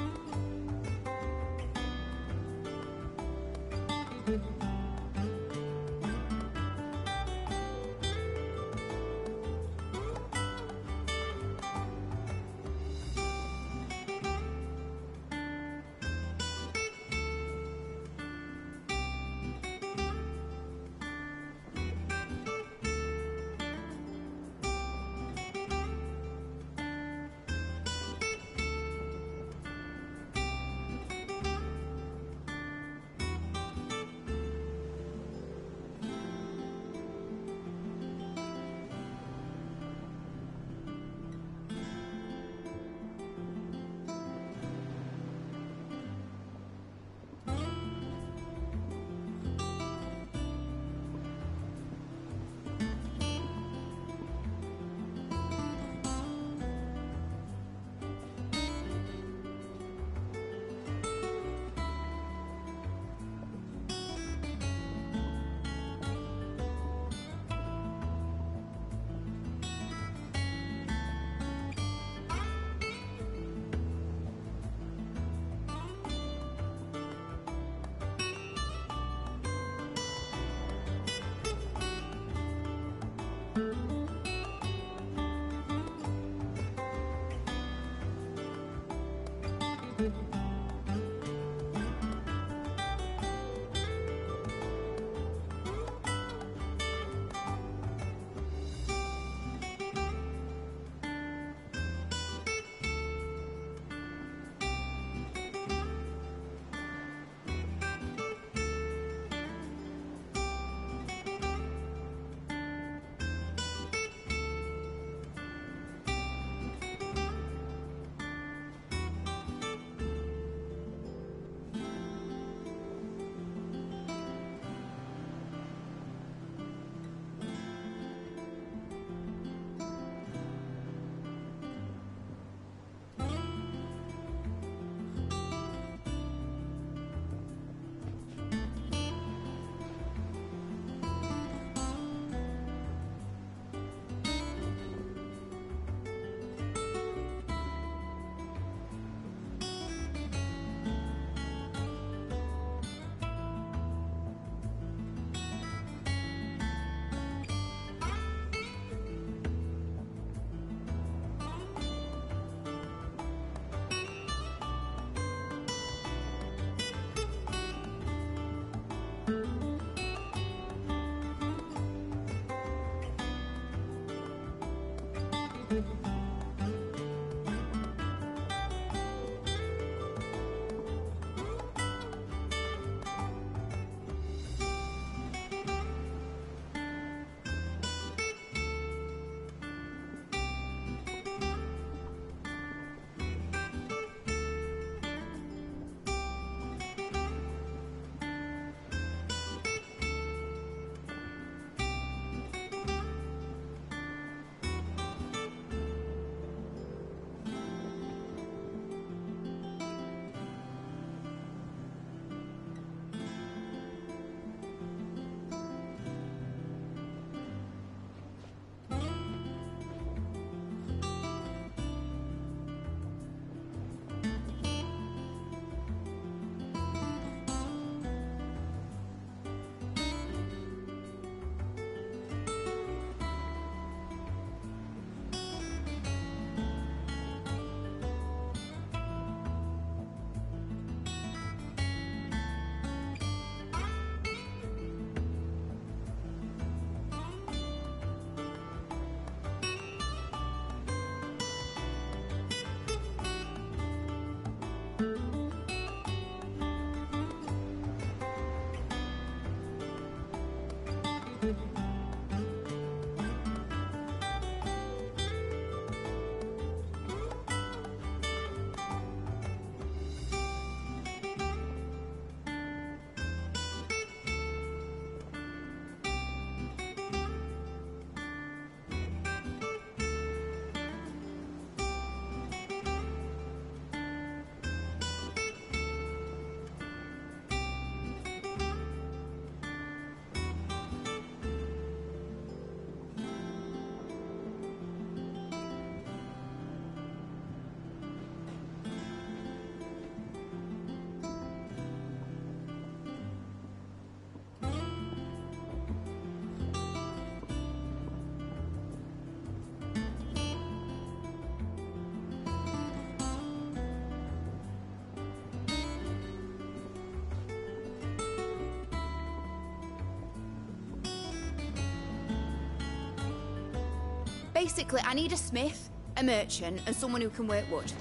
Basically, I need a smith, a merchant, and someone who can work wood.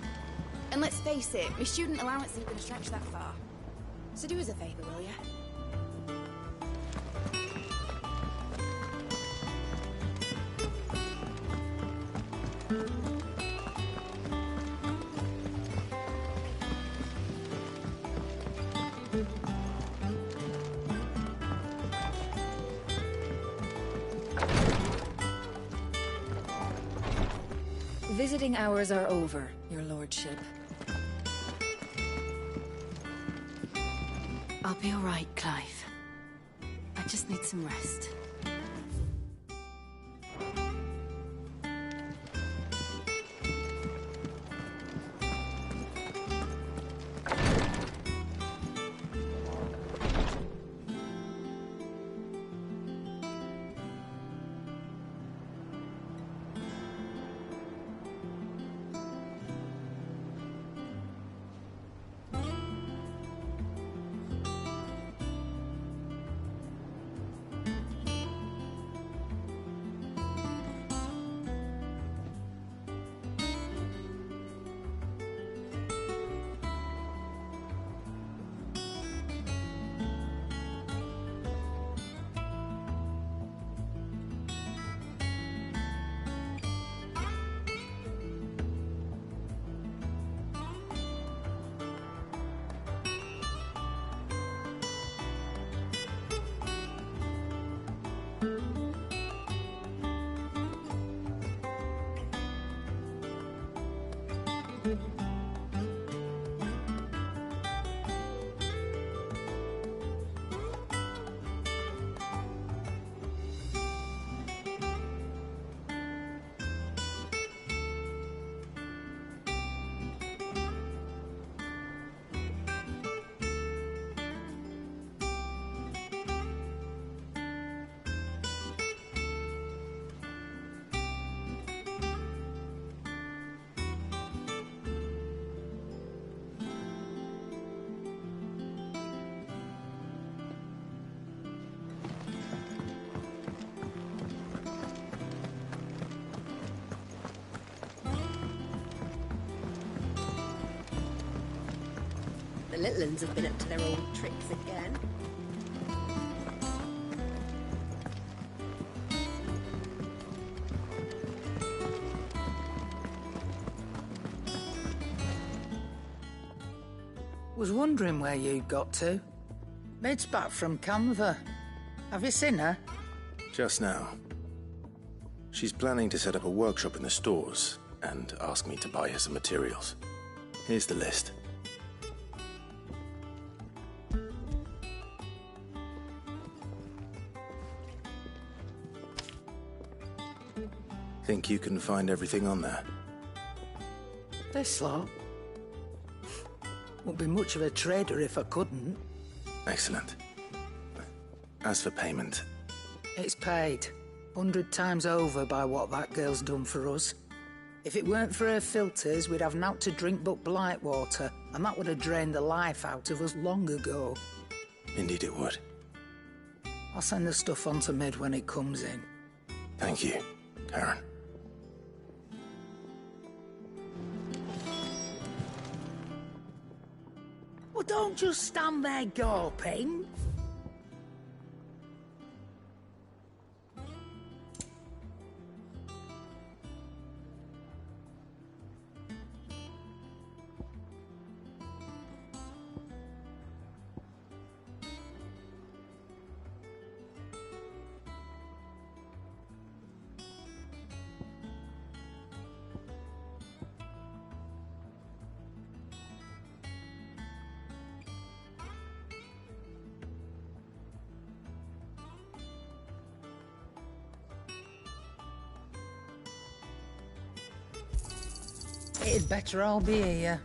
And let's face it, my student allowance isn't going to stretch that far. So do us a favour, will ya?
Visiting hours are over, your lordship.
I'll be all right, Clive. I just need some rest.
The little ones have been up to their old tricks again.
Was wondering where you'd got to. Maid's back from Canva. Have you seen her?
Just now. She's planning to set up a workshop in the stores and ask me to buy her some materials. Here's the list. Think you can find everything on there?
This lot? Wouldn't be much of a trader if I couldn't.
Excellent. As for payment...
It's paid. 100 times over by what that girl's done for us. If it weren't for her filters, we'd have naught to drink but blight water, and that would have drained the life out of us long ago.
Indeed it would.
I'll send the stuff on to Mid when it comes in.
Thank you, Karen.
Well, don't just stand there gawping. It'd better all be here.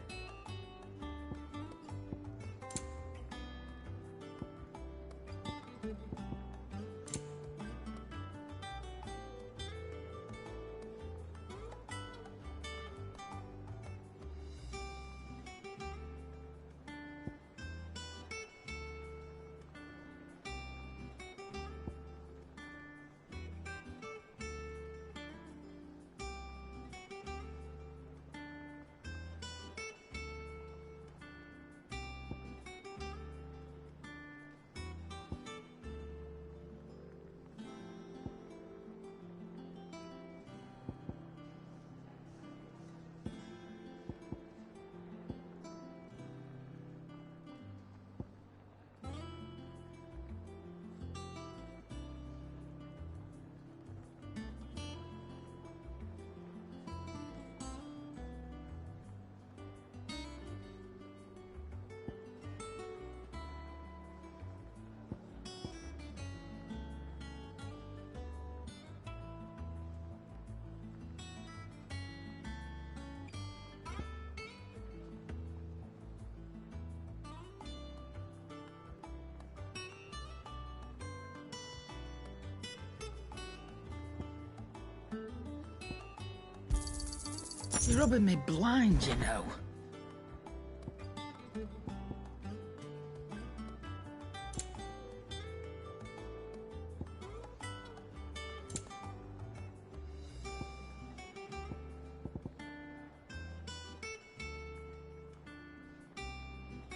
It's rubbing me blind, you know.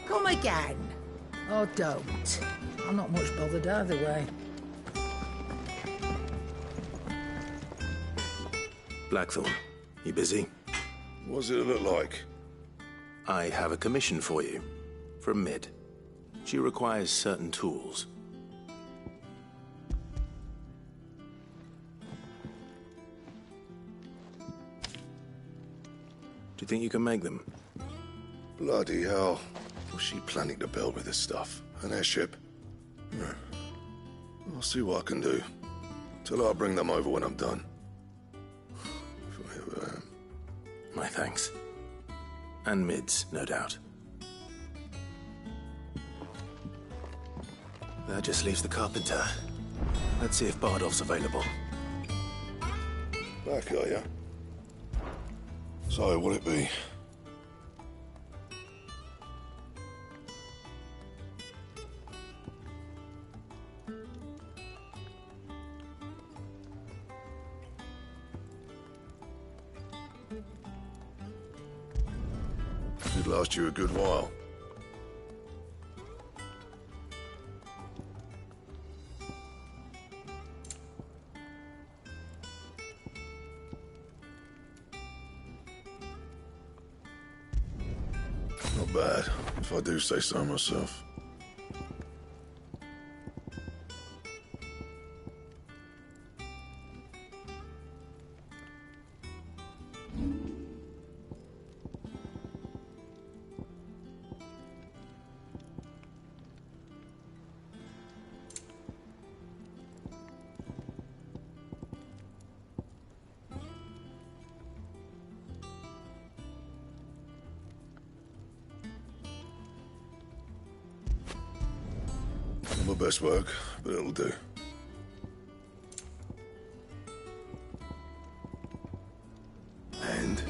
Come again.
Oh, don't. I'm not much bothered either way.
Blackthorn, you busy?
What's it look like?
I have a commission for you. From Mid. She requires certain tools. Do you think you can make them?
Bloody hell. What's she planning to build with this stuff? An airship? I'll see what I can do. Till I'll bring them over when I'm done. If I ever am.
My thanks. And Mid's, no doubt. That just leaves the carpenter. Let's see if Bardolph's available.
Back, are ya? So, what'll it be? It'd last you a good while. Not bad, if I do say so myself. My best work, but it'll do. And?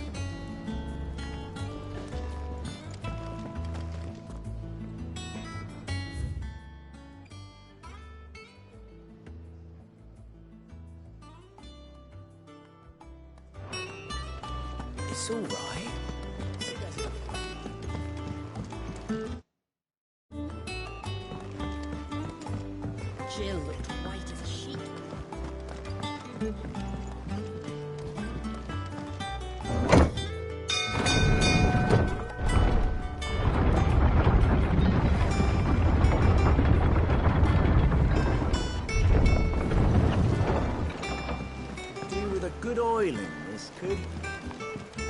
It's all right.
Jill looked white as a sheet.
Do with a good oiling, this could.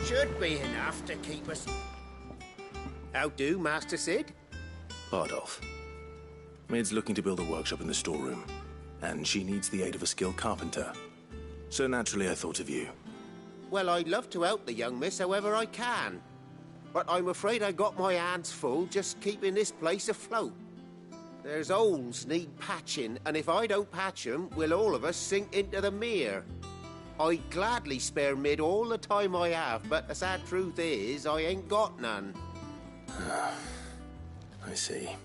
Should be enough to keep us. How do, Master Sid?
Bardolph. Mid's looking to build a workshop in the storeroom, and she needs the aid of a skilled carpenter. So naturally I thought of you.
Well, I'd love to help the young miss however I can. But I'm afraid I got my hands full just keeping this place afloat. There's holes need patching, and if I don't patch them, we'll all of us sink into the mere. I'd gladly spare Mid all the time I have, but the sad truth is, I ain't got none.
I see.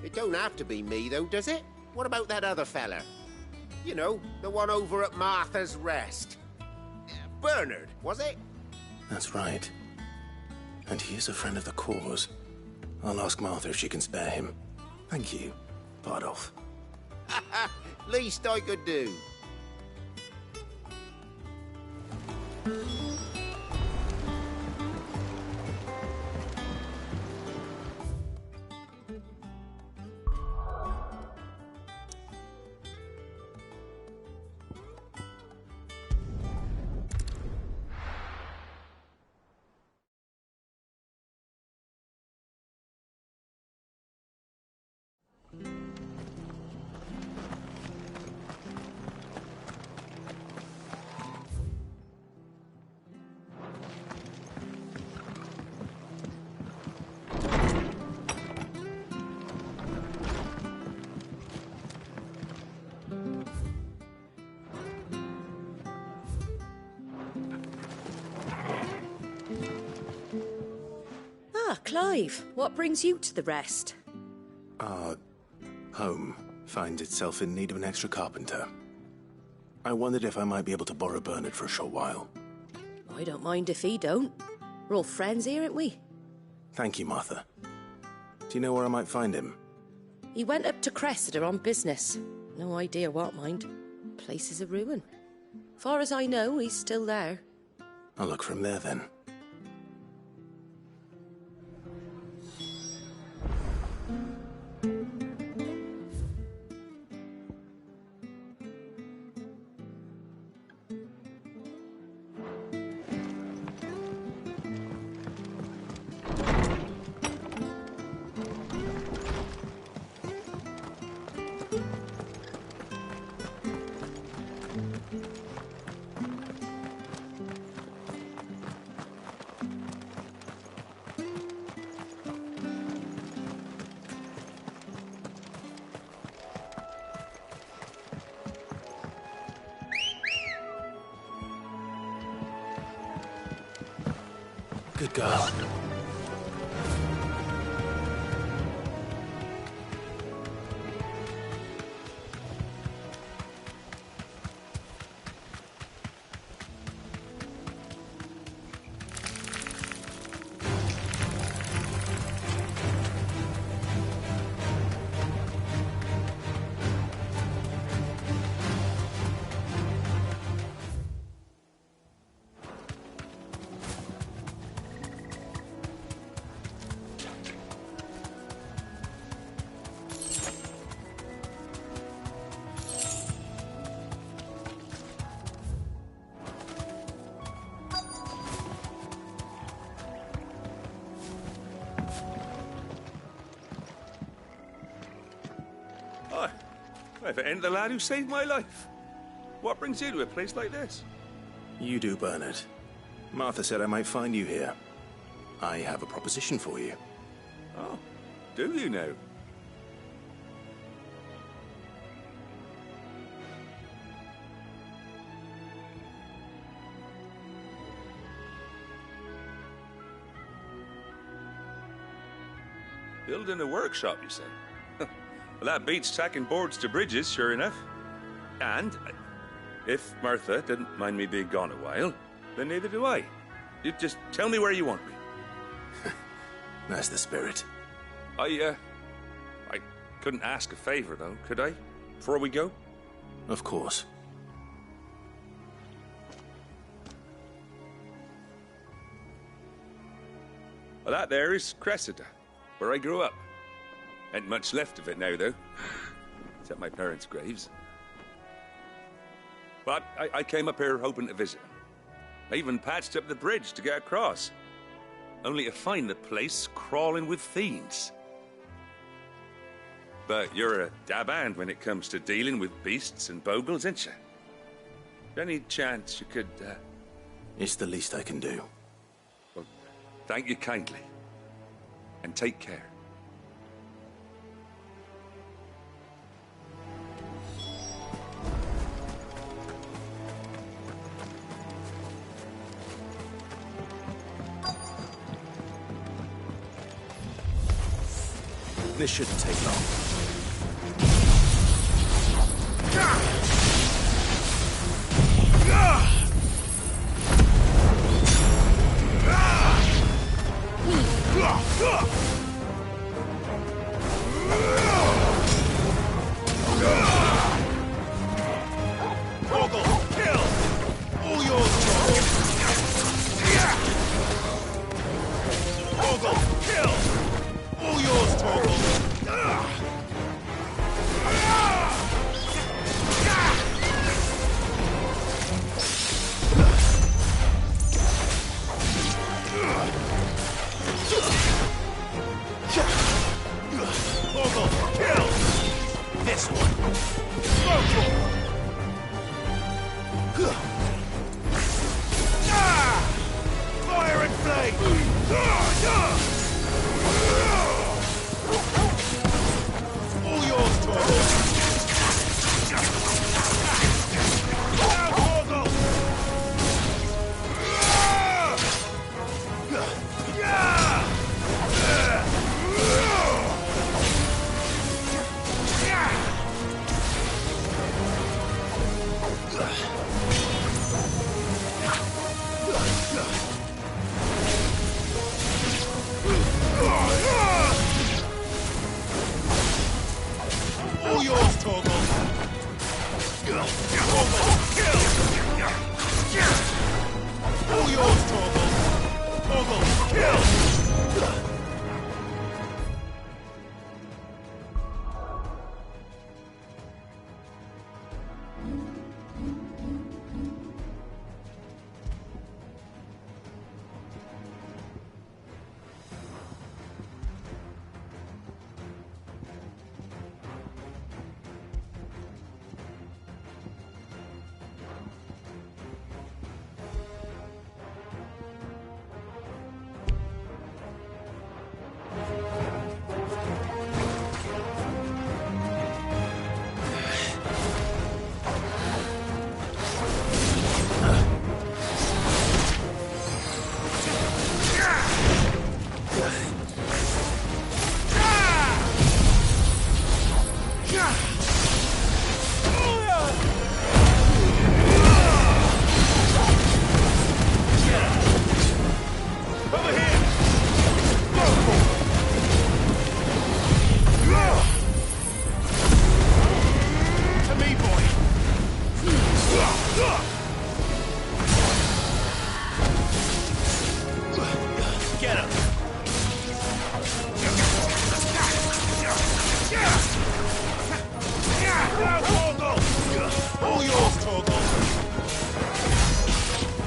It don't have to be me, though, does it? What about that other fella? You know, the one over at Martha's Rest. Bernard, was it?
That's right. And he is a friend of the cause. I'll ask Martha if she can spare him. Thank you, Bardolph.
Least I could do.
Ah, Clive. What brings you to the rest?
Our home finds itself in need of an extra carpenter. I wondered if I might be able to borrow Bernard for a short while.
I don't mind if he don't. We're all friends here, aren't we?
Thank you, Martha. Do you know where I might find him?
He went up to Cressida on business. No idea what, mind. Place is a ruin. Far as I know, he's still there.
I'll look for him there, then. Good girl.
If it ain't the lad who saved my life. What brings you to a place like this?
You do, Bernard. Martha said I might find you here. I have a proposition for you.
Oh, do you now? Building a workshop, you say? Well, that beats tacking boards to bridges, sure enough. And if Martha didn't mind me being gone a while, then neither do I. You just tell me where you want me.
That's the spirit.
I couldn't ask a favor, though, could I? Before we go?
Of course.
Well, that there is Cressida, where I grew up. Ain't much left of it now, though. Except my parents' graves. But I came up here hoping to visit. I even patched up the bridge to get across. Only to find the place crawling with fiends. But you're a dab hand when it comes to dealing with beasts and bogles, ain't you? Any chance you could,
It's the least I can do.
Well, thank you kindly. And take care.
This shouldn't take long.
Torgal, kill! All yours, Torgal! Torgal, kill! All yours, Torgal!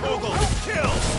Torgal, kill!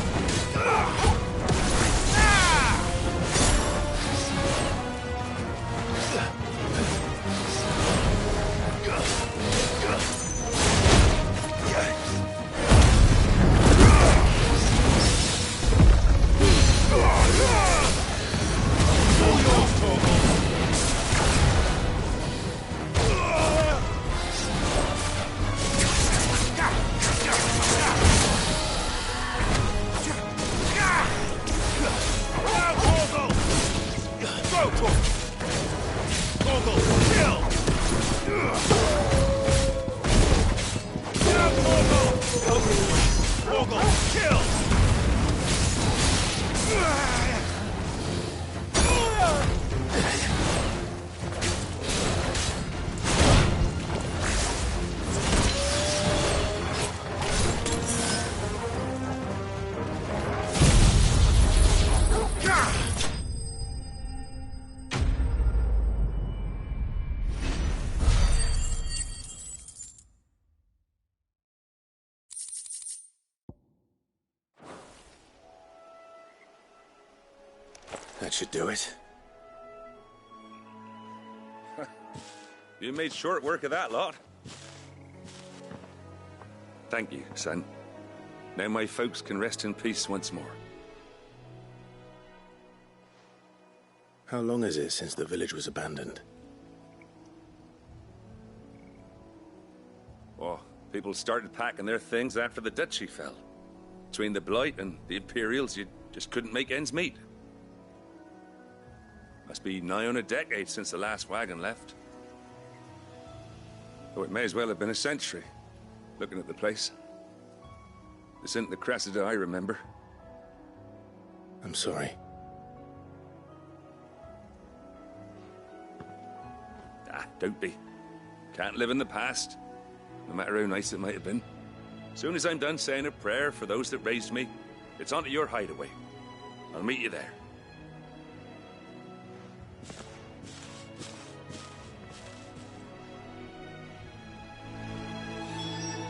That should do it.
You made short work of that lot. Thank you, son. Now my folks can rest in peace once more.
How long is it since the village was abandoned?
Oh, people started packing their things after the duchy fell. Between the Blight and the Imperials, you just couldn't make ends meet. Must be nigh on a decade since the last wagon left. Oh, it may as well have been a century, looking at the place. This isn't the Cressida I remember.
I'm sorry.
Don't be. Can't live in the past, no matter how nice it might have been. Soon as I'm done saying a prayer for those that raised me, it's on to your hideaway. I'll meet you there.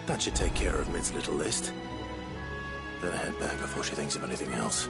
That should take care of Mid's little list. Better head back before she thinks of anything else.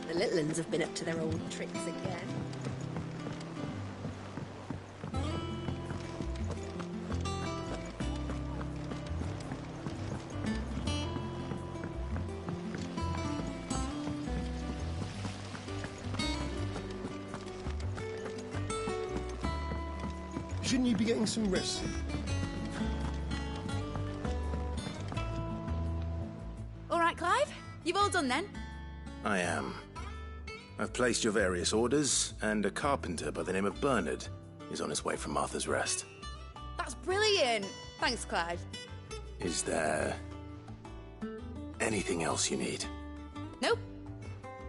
The little uns have been up to their old tricks again.
Shouldn't you be getting some rest?
All right, Clive? You've all done then?
I am. I've placed your various orders, and a carpenter by the name of Bernard is on his way from Martha's Rest.
That's brilliant! Thanks, Clive.
Is there anything else you need?
Nope.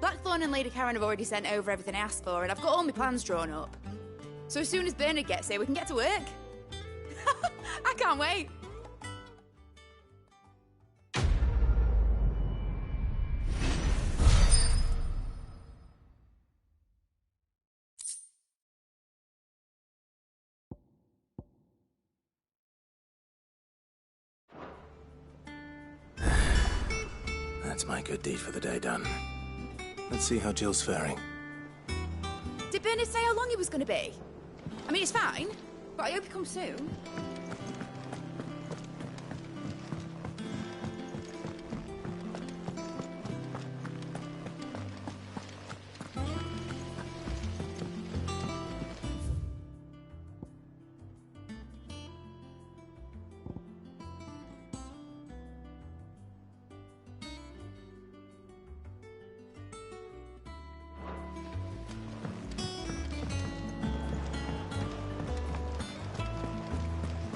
Blackthorn and Lady Karen have already sent over everything I asked for, and I've got all my plans drawn up. So as soon as Bernard gets here, we can get to work. I can't wait.
That's my good deed for the day done. Let's see how Jill's faring.
Did Bernard say how long he was going to be? I mean, it's fine, but I hope he comes soon.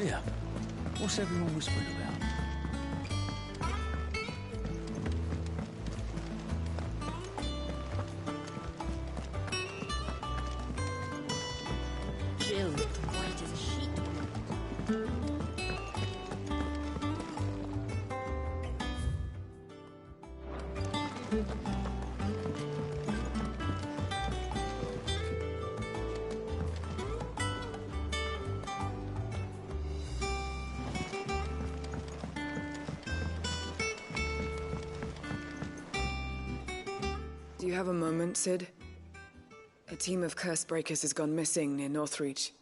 Yeah. What's everyone whispering about?
Jill, white as a sheet.
Do you have a moment, Sid? A team of curse breakers has gone missing near Northreach.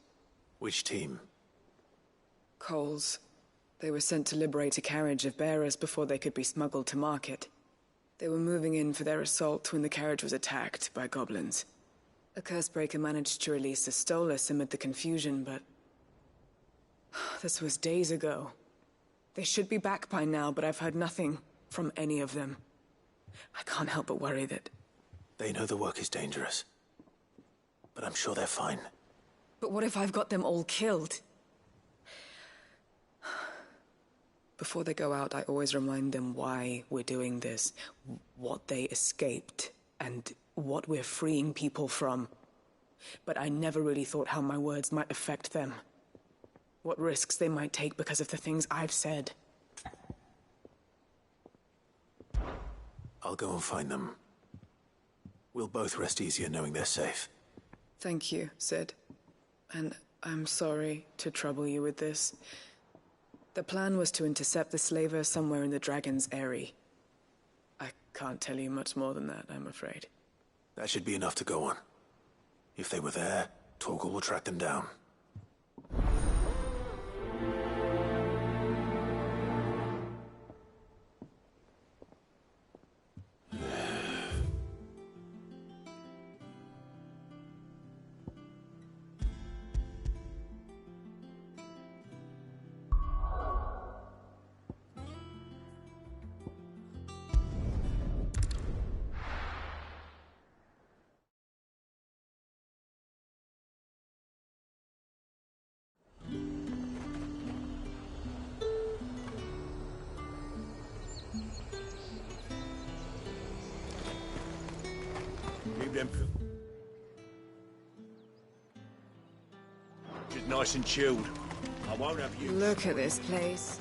Which team?
Coles. They were sent to liberate a carriage of bearers before they could be smuggled to market. They were moving in for their assault when the carriage was attacked by goblins. A curse breaker managed to release a Stolas amid the confusion, but... this was days ago. They should be back by now, but I've heard nothing from any of them. I can't help but worry that...
They know the work is dangerous. But I'm sure they're fine.
But what if I've got them all killed? Before they go out, I always remind them why we're doing this, what they escaped, and what we're freeing people from. But I never really thought how my words might affect them. What risks they might take because of the things I've said.
I'll go and find them. We'll both rest easier knowing they're safe.
Thank you, Sid. And I'm sorry to trouble you with this. The plan was to intercept the slaver somewhere in the Dragon's Eyrie. I can't tell you much more than that, I'm afraid.
That should be enough to go on. If they were there, Torgal will track them down.
Just nice and chilled. I won't have you.
Look at this place.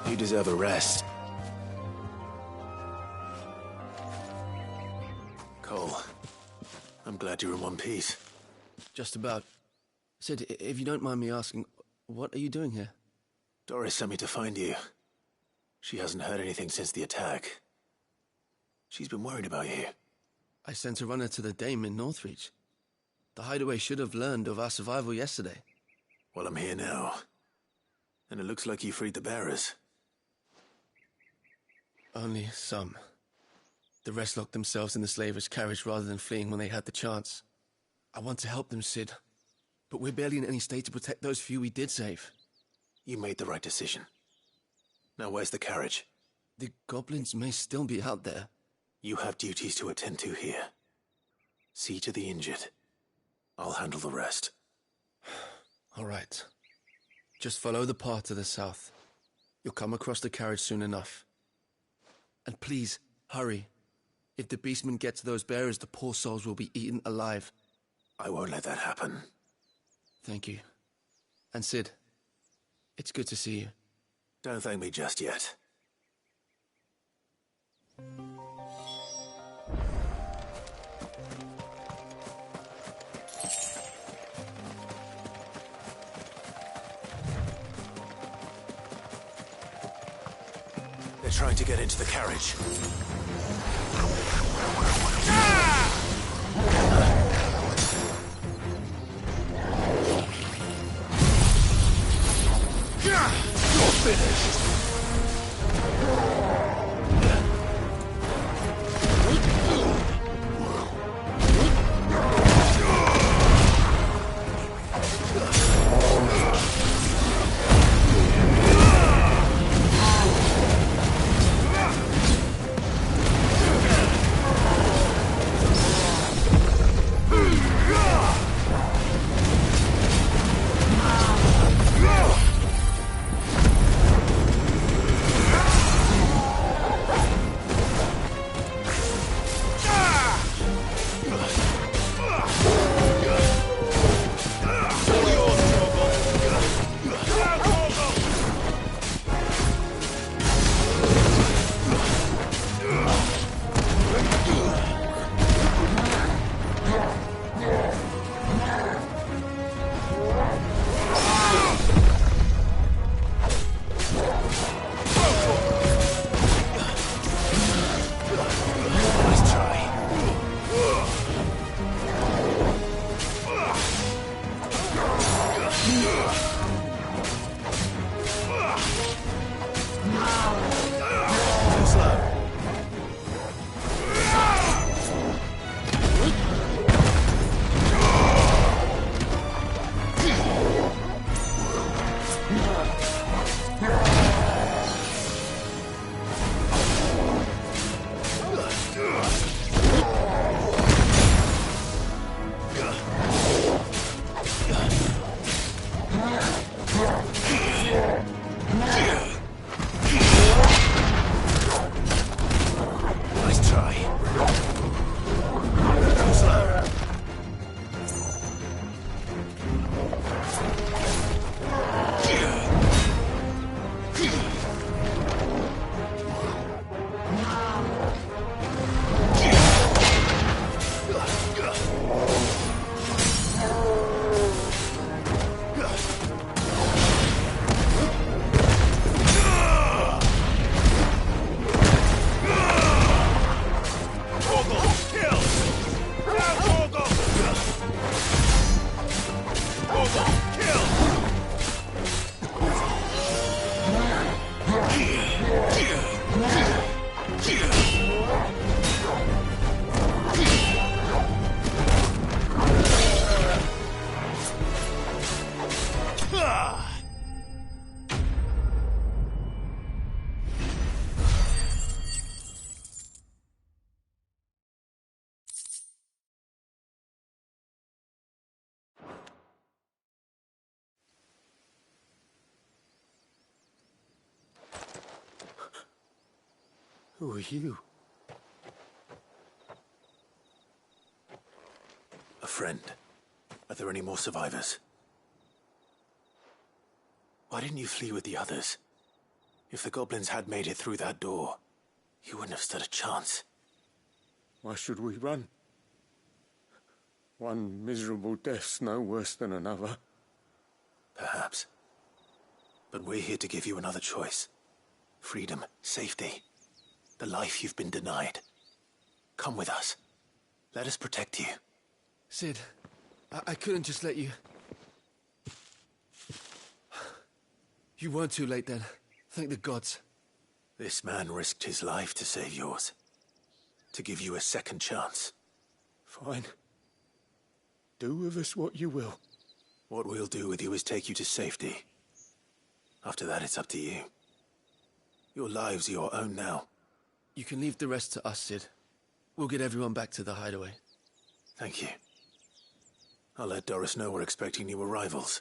You deserve a rest. Cole, I'm glad you're in one piece.
Just about. Sid, if you don't mind me asking, what are you doing here?
Doris sent me to find you. She hasn't heard anything since the attack. She's been worried about you.
I sent a runner to the Dame in Northreach. The hideaway should have learned of our survival yesterday.
Well, I'm here now. And it looks like you freed the bearers.
Only some. The rest locked themselves in the slaver's carriage rather than fleeing when they had the chance. I want to help them, Sid. But we're barely in any state to protect those few we did save.
You made the right decision. Now where's the carriage?
The goblins may still be out there.
You have duties to attend to here. See to the injured. I'll handle the rest.
All right. Just follow the path to the south. You'll come across the carriage soon enough. And please, hurry. If the beastmen get to those bearers, the poor souls will be eaten alive.
I won't let that happen.
Thank you. And Sid, it's good to see you.
Don't thank me just yet. They're trying to get into the carriage. You're finished.
Who are you?
A friend. Are there any more survivors? Why didn't you flee with the others? If the goblins had made it through that door, you wouldn't have stood a chance.
Why should we run? One miserable death's no worse than another.
Perhaps. But we're here to give you another choice. Freedom, safety, the life you've been denied. Come with us. Let us protect you.
Sid, I couldn't just let you... You weren't too late then. Thank the gods.
This man risked his life to save yours. To give you a second chance.
Fine. Do with us what you will.
What we'll do with you is take you to safety. After that, it's up to you. Your lives are your own now.
You can leave the rest to us, Sid. We'll get everyone back to the hideaway.
Thank you. I'll let Doris know we're expecting new arrivals.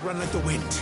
Run like the wind.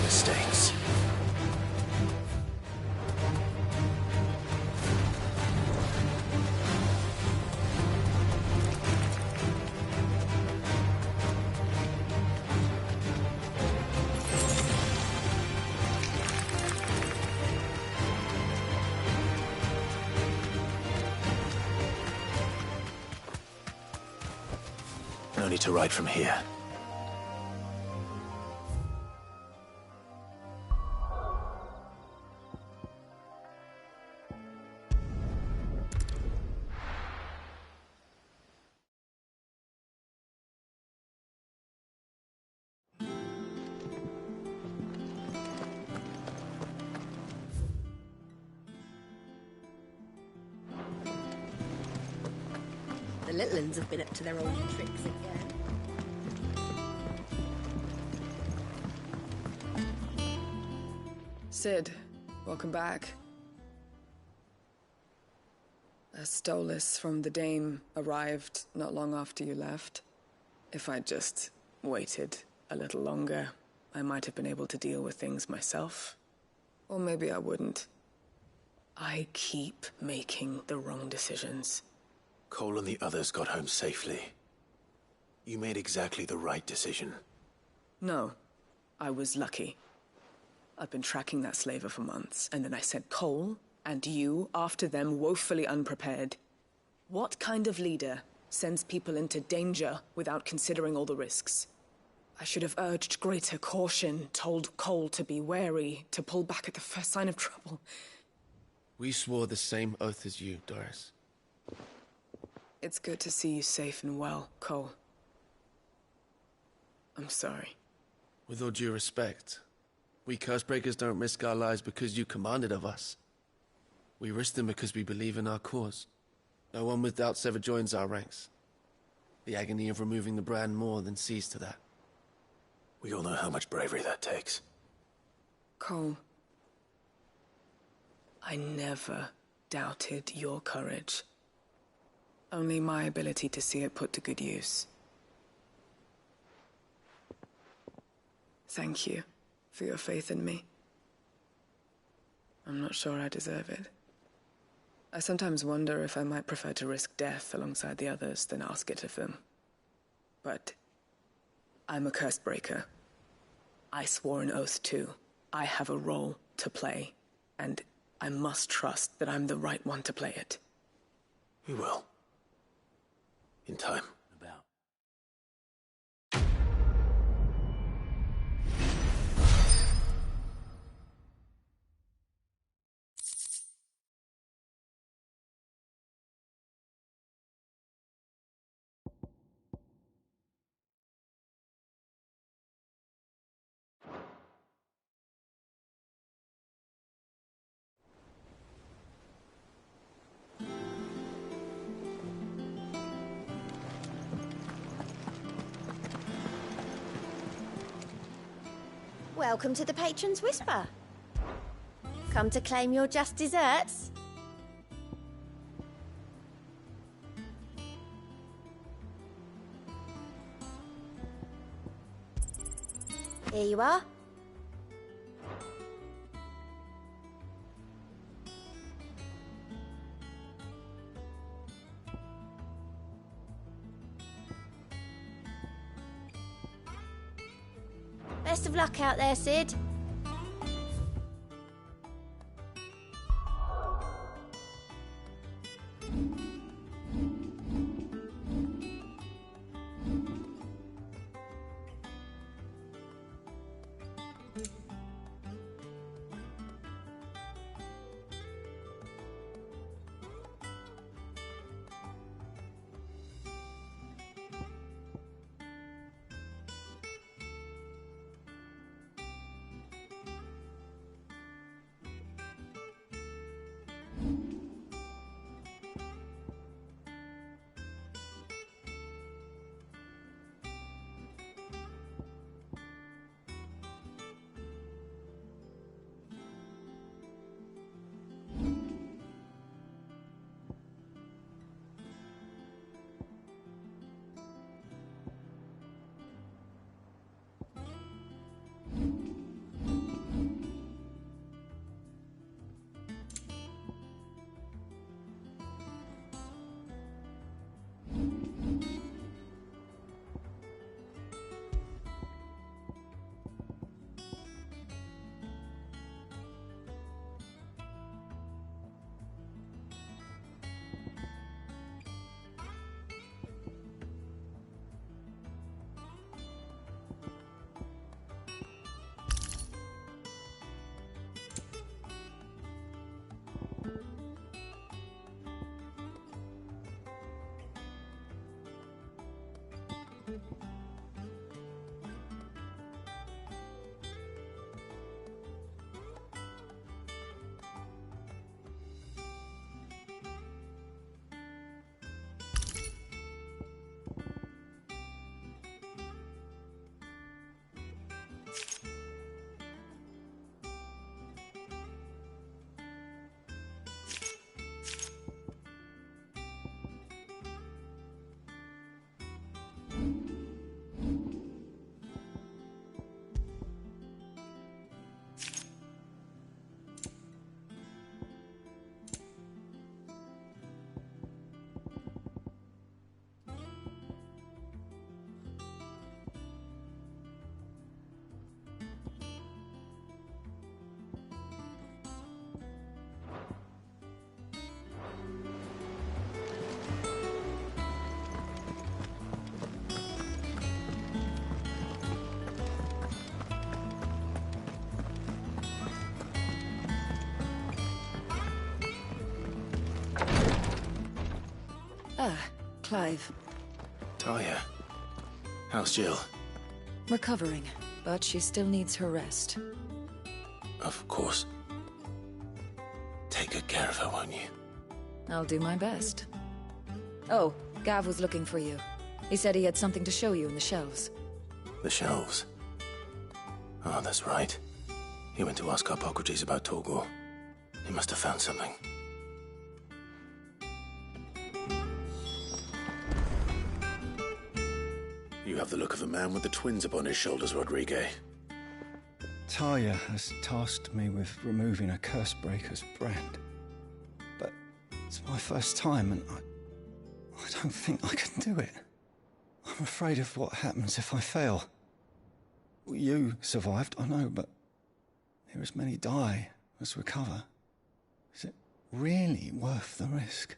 Mistakes. No need to ride from here.
The little uns have been up to their old tricks again.
Sid, welcome back. A Stolas from the Dame arrived not long after you left. If I'd just waited a little longer, I might have been able to deal with things myself. Or maybe I wouldn't. I keep making the wrong decisions.
Cole and the others got home safely. You made exactly the right decision.
No, I was lucky. I've been tracking that slaver for months, and then I sent Cole and you after them woefully unprepared. What kind of leader sends people into danger without considering all the risks? I should have urged greater caution, told Cole to be wary, to pull back at the first sign of trouble.
We swore the same oath as you, Doris.
It's good to see you safe and well, Cole. I'm sorry.
With all due respect, we Cursebreakers don't risk our lives because you commanded of us. We risk them because we believe in our cause. No one with doubts ever joins our ranks. The agony of removing the brand more than sees to that.
We all know how much bravery that takes.
Cole, I never doubted your courage. Only my ability to see it put to good use. Thank you for your faith in me. I'm not sure I deserve it. I sometimes wonder if I might prefer to risk death alongside the others than ask it of them. But I'm a Cursebreaker. I swore an oath too. I have a role to play, and I must trust that I'm the right one to play it.
We will. In time.
Welcome to the Patron's Whisper. Come to claim your just desserts? Here you are. Best of luck out there, Sid.
Clive.
Talia. How's Jill?
Recovering, but she still needs her rest.
Of course. Take good care of her, won't you?
I'll do my best. Oh, Gav was looking for you. He said he had something to show you in the shelves.
The shelves? Oh, that's right. He went to ask Hippocrates about Torgor. He must have found something. You have the look of a man with the twins upon his shoulders, Rodrigue.
Talia has tasked me with removing a Cursebreaker's brand. But it's my first time, and I don't think I can do it. I'm afraid of what happens if I fail. You survived, I know, but here as many die as recover. Is it really worth the risk?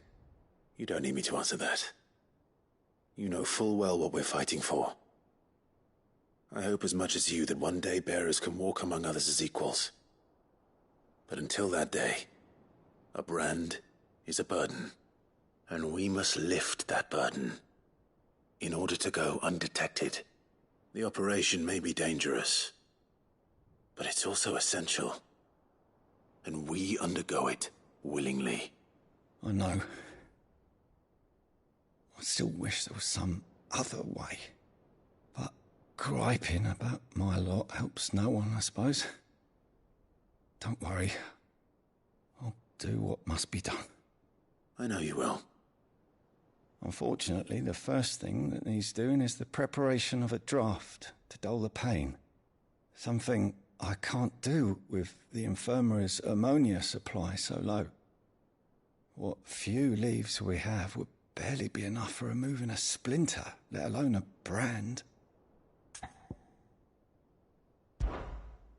You don't need me to answer that. You know full well what we're fighting for. I hope as much as you that one day bearers can walk among others as equals. But until that day, a brand is a burden, and we must lift that burden in order to go undetected. The operation may be dangerous, but it's also essential, and we undergo it willingly.
I know. I still wish there was some other way. But griping about my lot helps no one, I suppose. Don't worry. I'll do what must be done.
I know you will.
Unfortunately, the first thing that needs doing is the preparation of a draft to dull the pain. Something I can't do with the infirmary's ammonia supply so low. What few leaves we have would barely be enough for removing a splinter, let alone a brand.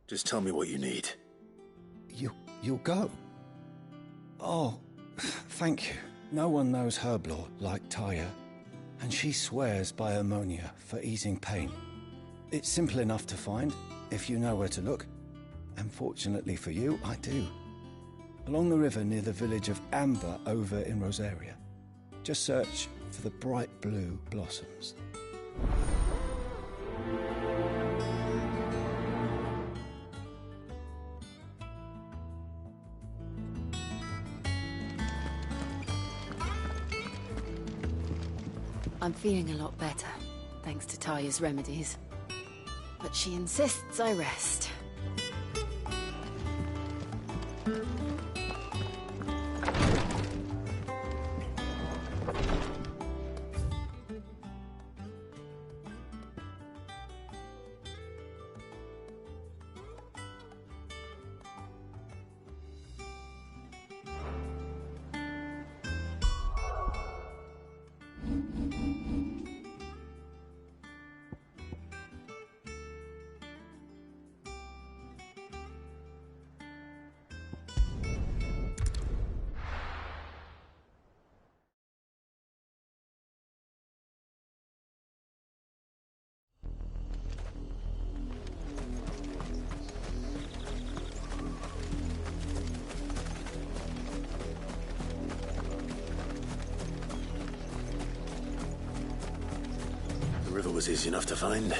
Just tell me what you need.
You'll go? Oh, thank you. No one knows herb lore like Talia, and she swears by ammonia for easing pain. It's simple enough to find, if you know where to look. And fortunately for you, I do. Along the river near the village of Amber over in Rosaria. Just search for the bright blue blossoms.
I'm feeling a lot better, thanks to Talia's remedies. But she insists I rest.
The river was easy enough to find.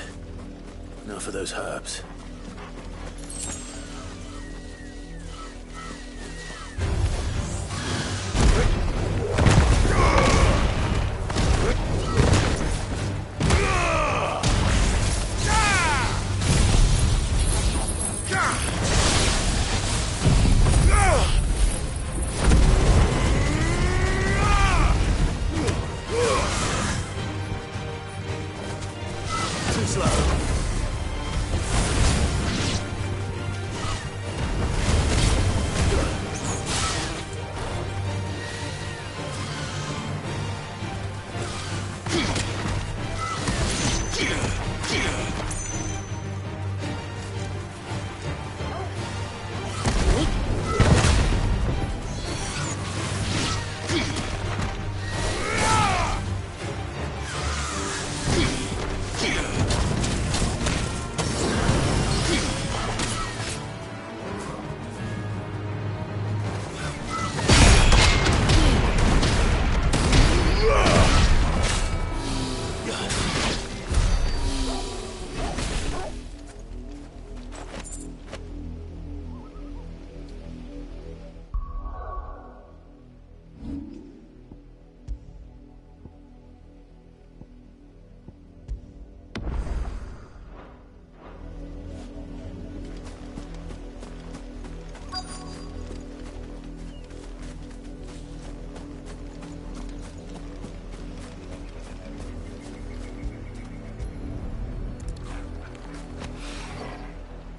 Now for those herbs.
Too slow.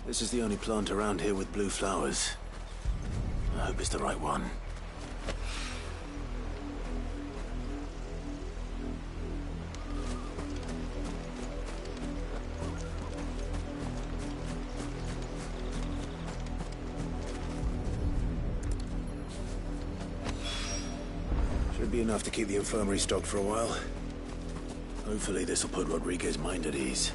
This is the only plant around here with blue flowers. I hope it's the right one. Should be enough to keep the infirmary stocked for a while. Hopefully this will put Rodriguez's mind at ease.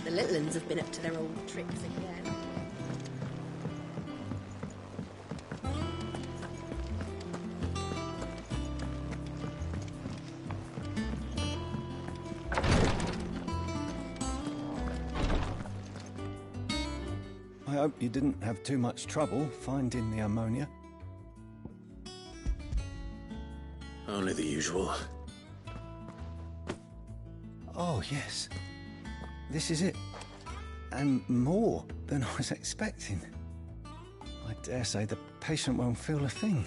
The little uns have been up to their old tricks again.
I hope you didn't have too much trouble finding the ammonia.
Only the usual.
Oh, yes. This is it. And more than I was expecting. I dare say the patient won't feel a thing.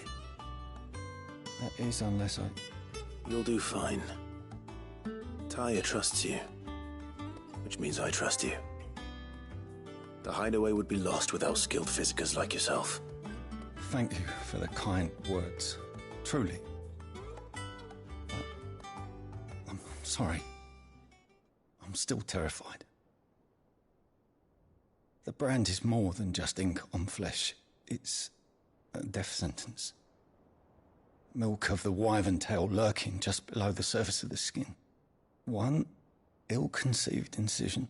That is, unless I...
You'll do fine. Taya trusts you. Which means I trust you. The hideaway would be lost without skilled physicers like yourself.
thank you for the kind words. Truly. But I'm sorry. I'm still terrified. The brand is more than just ink on flesh. It's a death sentence. Milk of the wyvern tail lurking just below the surface of the skin. One ill-conceived incision,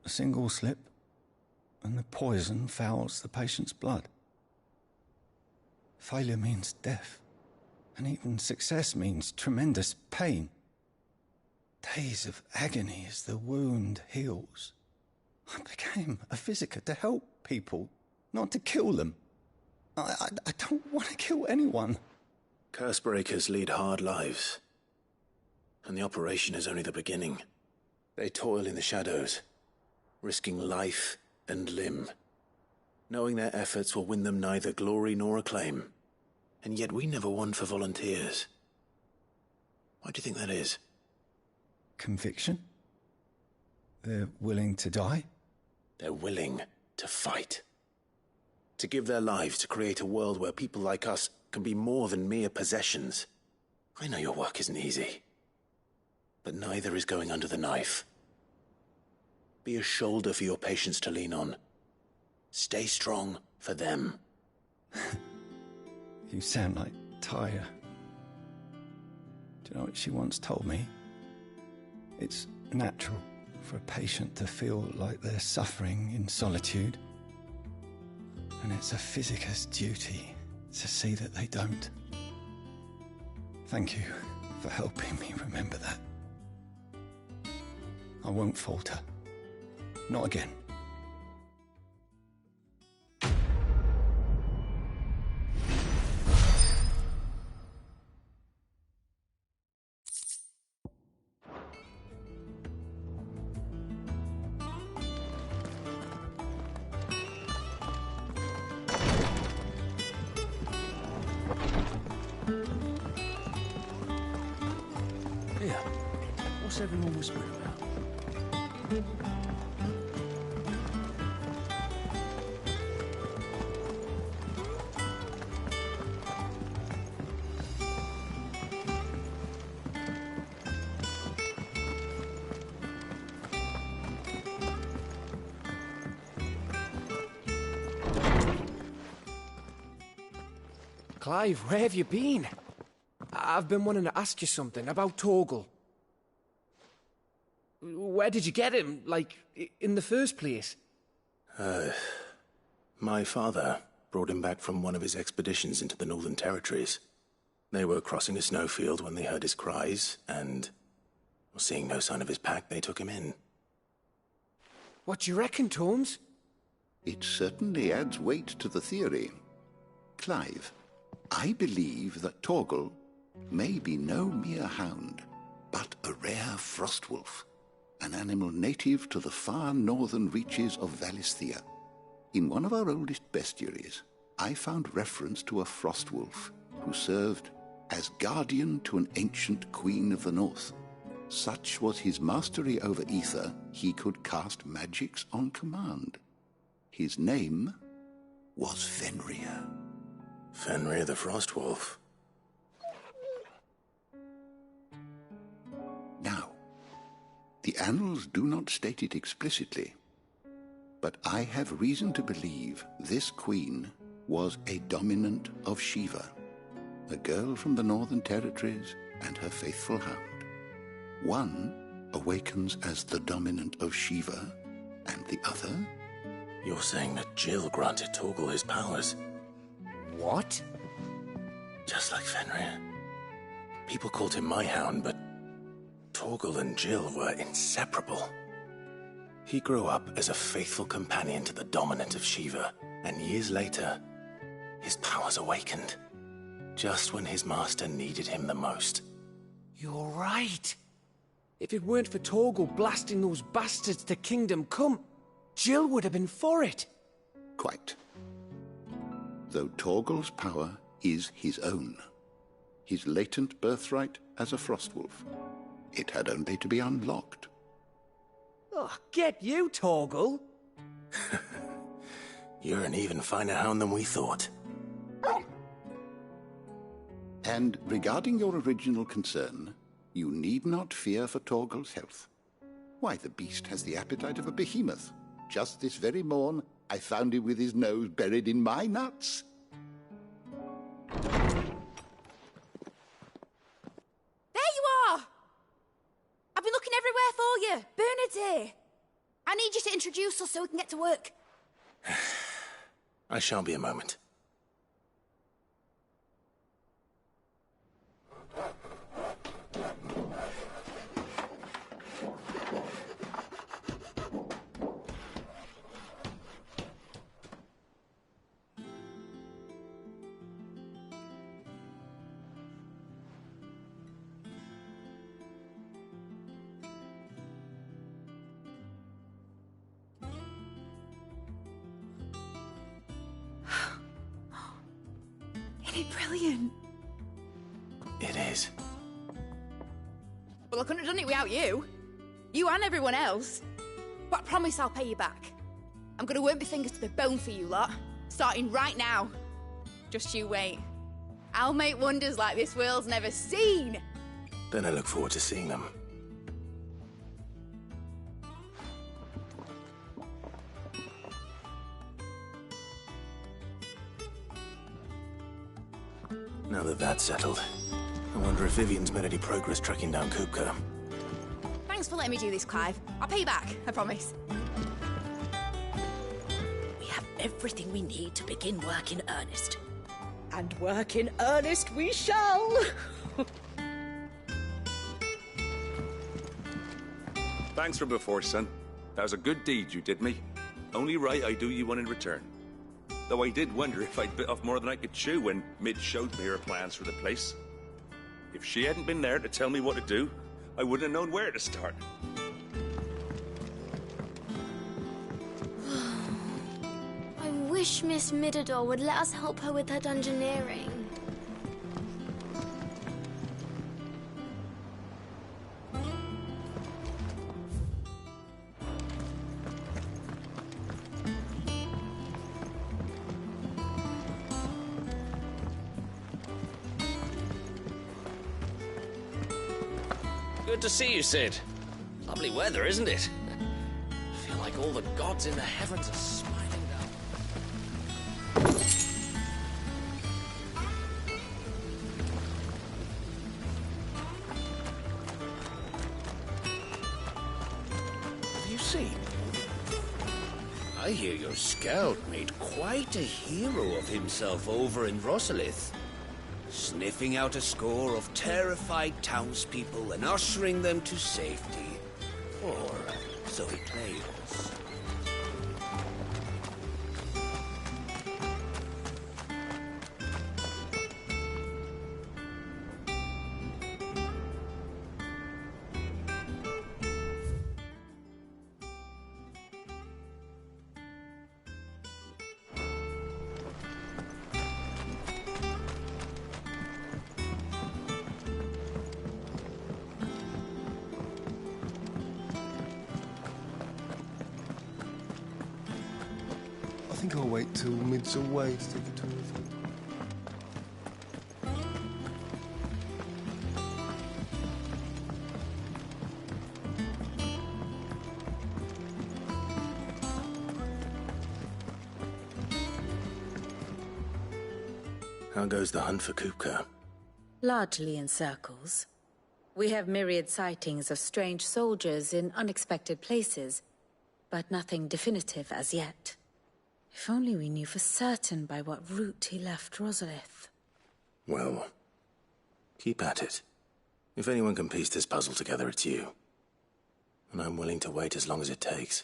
a single slip, and the poison fouls the patient's blood. Failure means death, and even success means tremendous pain. Days of agony as the wound heals. I became a physicker to help people, not to kill them. I don't want to kill anyone.
Cursebreakers lead hard lives. And the operation is only the beginning. They toil in the shadows, risking life and limb, knowing their efforts will win them neither glory nor acclaim. And yet we never won for volunteers. Why do you think that is?
Conviction? They're willing to die?
They're willing to fight. To give their lives to create a world where people like us can be more than mere possessions. I know your work isn't easy. But neither is going under the knife. Be a shoulder for your patients to lean on. Stay strong for them.
You sound like Tyre. Do you know what she once told me? It's natural for a patient to feel like they're suffering in solitude. And it's a physicist's duty to see that they don't. Thank you for helping me remember that. I won't falter. Not again.
Here, what's everyone whispering about?
Clive, where have you been? I've been wanting to ask you something about Torgal. Where did you get him, like, in the first place?
My father brought him back from one of his expeditions into the Northern Territories. They were crossing a snowfield when they heard his cries, and, seeing no sign of his pack, they took him in.
What do you reckon, Tomes?
It certainly adds weight to the theory. Clive, I believe that Torgal may be no mere hound, but a rare frostwolf, an animal native to the far northern reaches of Valisthea. In one of our oldest bestiaries, I found reference to a frostwolf who served as guardian to an ancient queen of the north. Such was his mastery over ether, he could cast magics on command. His name was Fenrir.
Fenrir the Frostwolf.
Now, the annals do not state it explicitly, but I have reason to believe this queen was a dominant of Shiva, a girl from the Northern Territories and her faithful hound. One awakens as the dominant of Shiva, and the other...
You're saying that Jill granted Torgal his powers?
What?
Just like Fenrir. People called him my hound, but Torgal and Jill were inseparable. He grew up as a faithful companion to the dominant of Shiva, and years later, his powers awakened, just when his master needed him the most.
You're right. If it weren't for Torgal blasting those bastards to Kingdom Come, Jill would have been for it.
Quite. Though Torgal's power is his own, his latent birthright as a Frostwolf, it had only to be unlocked.
Oh, get you, Torgal!
You're an even finer hound than we thought.
And regarding your original concern, you need not fear for Torgal's health. Why, the beast has the appetite of a behemoth. Just this very morn, I found him with his nose buried in my nuts.
There you are! I've been looking everywhere for you. Bernard's here. I need you to introduce us so we can get to work.
I shan't be a moment.
Isn't it brilliant?
It is.
Well, I couldn't have done it without you. You and everyone else. But I promise I'll pay you back. I'm gonna work my fingers to the bone for you lot. Starting right now. Just you wait. I'll make wonders like this world's never seen.
Then I look forward to seeing them. Now that that's settled, I wonder if Vivian's made any progress tracking down Kupka.
Thanks for letting me do this, Clive. I'll pay you back, I promise.
We have everything we need to begin work in earnest. And work in earnest we shall!
Thanks for before, son. That was a good deed you did me. Only right I do you one in return. Though I did wonder if I'd bit off more than I could chew when Mid showed me her plans for the place. If she hadn't been there to tell me what to do, I wouldn't have known where to start.
I wish Miss Midador would let us help her with her dungeoneering.
Good to see you, Sid. Lovely weather, isn't it? I feel like all the gods in the heavens are smiling down.
Have you seen? I hear your scout made quite a hero of himself over in Rosalith. Sniffing out a score of terrified townspeople and ushering them to safety. Or so he claims.
I think I'll wait till Mid's away to take a tour with him.
How goes the hunt for Kupka?
Largely in circles. We have myriad sightings of strange soldiers in unexpected places, but nothing definitive as yet. If only we knew for certain by what route he left Rosalith.
Well, keep at it. If anyone can piece this puzzle together, it's you. And I'm willing to wait as long as it takes.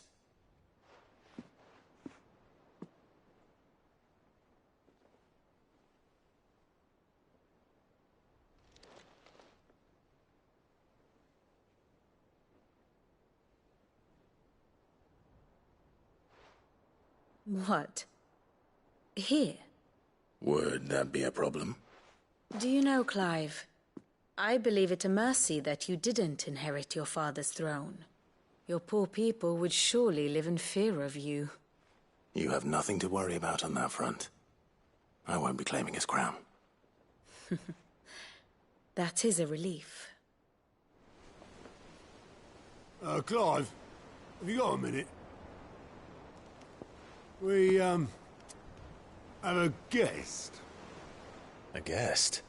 What? Here?
Would that be a problem?
Do you know, Clive? I believe it a mercy that you didn't inherit your father's throne. Your poor people would surely live in fear of you.
You have nothing to worry about on that front. I won't be claiming his crown.
That is a relief.
Clive, have you got a minute? We, have a guest.
A guest?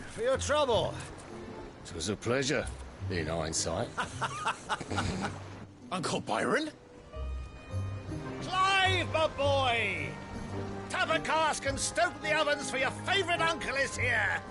For your trouble.
It was a pleasure, in hindsight.
Uncle Byron? Clive, my boy! Tap a cask and stoke the ovens, for your favourite uncle is here!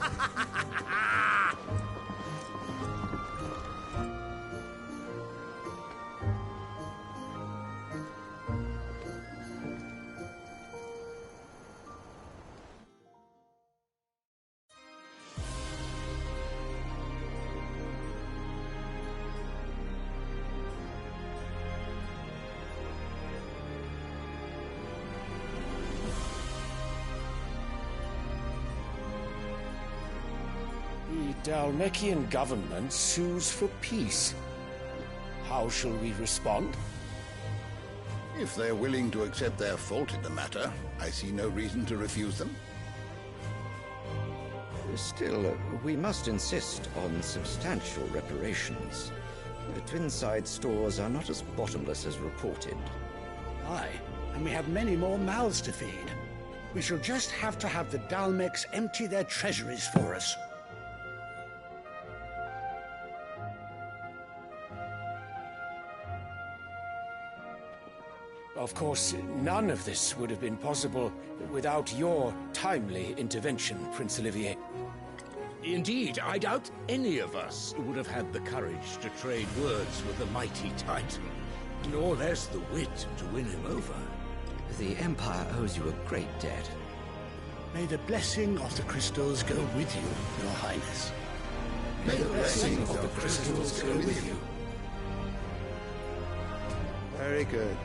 The Dalmekian government sues for peace. How shall we respond?
If they're willing to accept their fault in the matter, I see no reason to refuse them.
Still, we must insist on substantial reparations. The Twinside stores are not as bottomless as reported.
Aye, and we have many more mouths to feed. We shall just have to have the Dalmecs empty their treasuries for us.
Of course, none of this would have been possible without your timely intervention, Prince Olivier.
Indeed, I doubt any of us would have had the courage to trade words with the mighty Titan, nor less the wit to win him over.
The Empire owes you a great debt.
May the blessing of the crystals go with you, Your Highness.
May the blessing of the crystals go with you.
Very good.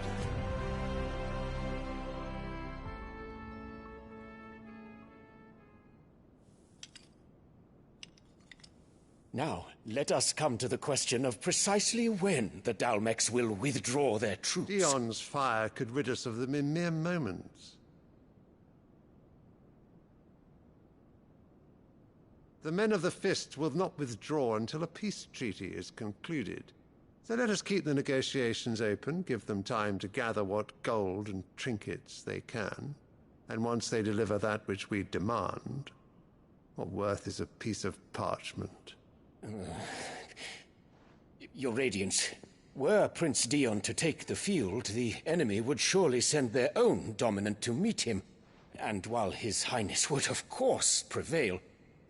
Now, let us come to the question of precisely when the Dalmecs will withdraw their troops.
Dion's fire could rid us of them in mere moments. The men of the Fist will not withdraw until a peace treaty is concluded. So let us keep the negotiations open, give them time to gather what gold and trinkets they can. And once they deliver that which we demand, what worth is a piece of parchment?
Your Radiance, were Prince Dion to take the field, the enemy would surely send their own dominant to meet him. And while His Highness would of course prevail,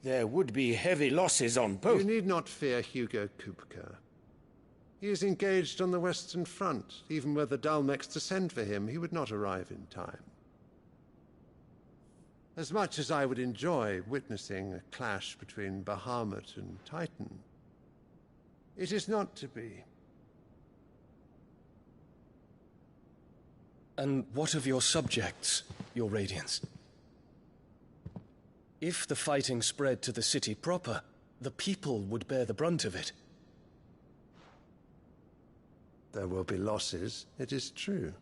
there would be heavy losses on both.
You need not fear Hugo Kupka. He is engaged on the Western Front. Even were the Dalmecs to send for him, he would not arrive in time. As much as I would enjoy witnessing a clash between Bahamut and Titan, it is not to be.
And what of your subjects, Your Radiance? If the fighting spread to the city proper, the people would bear the brunt of it.
There will be losses, it is true.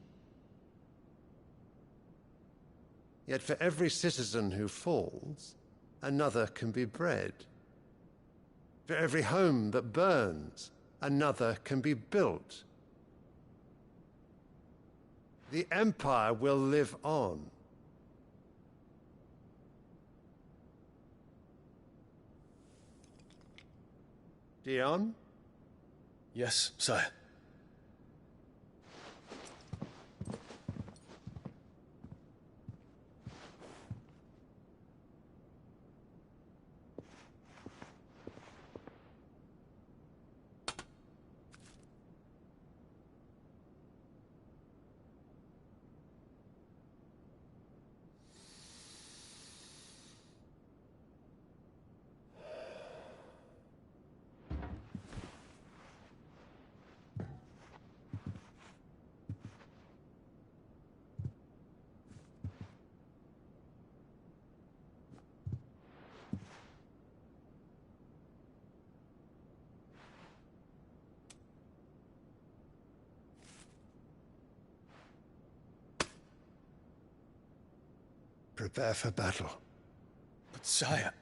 Yet for every citizen who falls, another can be bred. For every home that burns, another can be built. The Empire will live on. Dion?
Yes, sire.
prepare for battle.
But sire...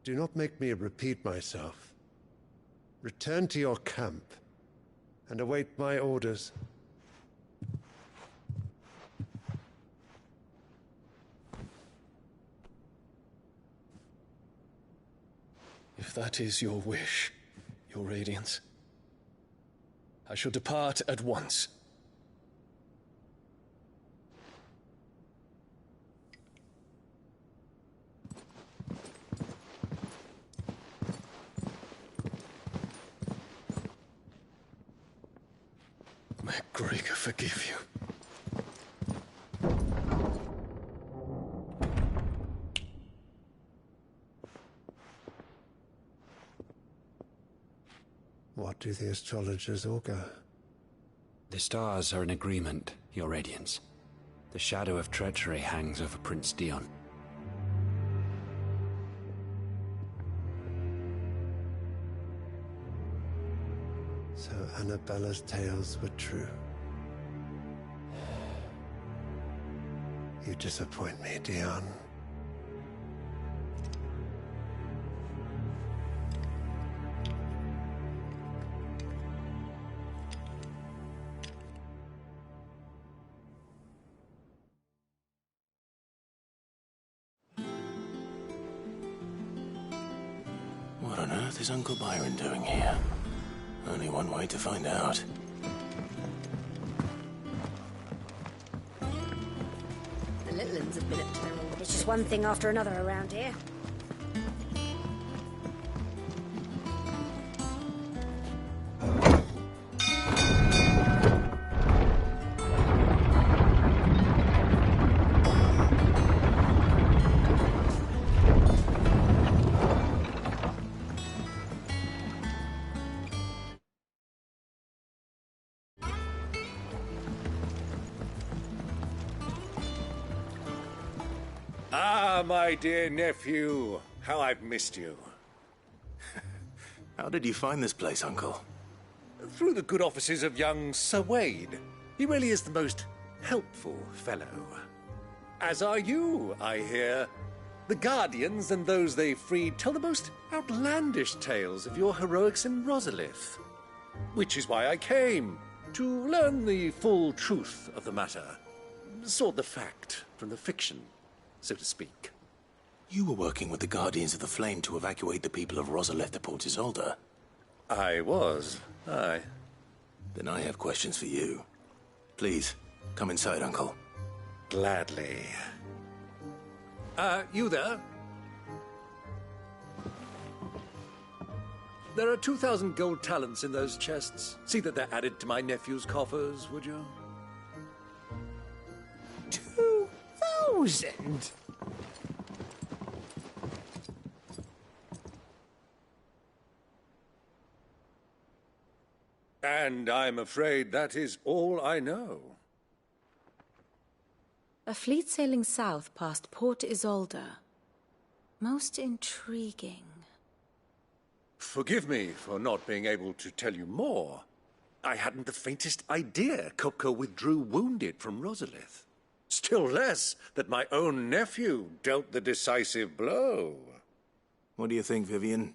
Do not make me repeat myself. Return to your camp and await my orders.
If that is your wish, Your Radiance, I shall depart at once. May Gregor forgive you.
What do the astrologers augur?
The stars are in agreement, Your Radiance. The shadow of treachery hangs over Prince Dion.
So Annabella's tales were true. You disappoint me, Dion.
What on earth is Uncle Byron doing here? Only one way to find out.
The little ones have been up to their old... It's just one thing after another around here.
Ah, my dear nephew, how I've missed you.
How did you find this place, Uncle?
Through the good offices of young Sir Wade. He really is the most helpful fellow. As are you, I hear. The Guardians and those they freed tell the most outlandish tales of your heroics in Rosalith. Which is why I came, to learn the full truth of the matter. Sort the fact from the fiction, so to speak.
You were working with the Guardians of the Flame to evacuate the people of Rosalith to Port Isolde.
I was, aye.
Then I have questions for you. Please, come inside, Uncle.
Gladly. You there? There are 2,000 gold talents in those chests. See that they're added to my nephew's coffers, would you?
2,000?
And I'm afraid that is all I know.
A fleet sailing south past Port Isolde. Most intriguing.
Forgive me for not being able to tell you more. I hadn't the faintest idea Kupka withdrew wounded from Rosalith. Still less that my own nephew dealt the decisive blow.
What do you think, Vivian?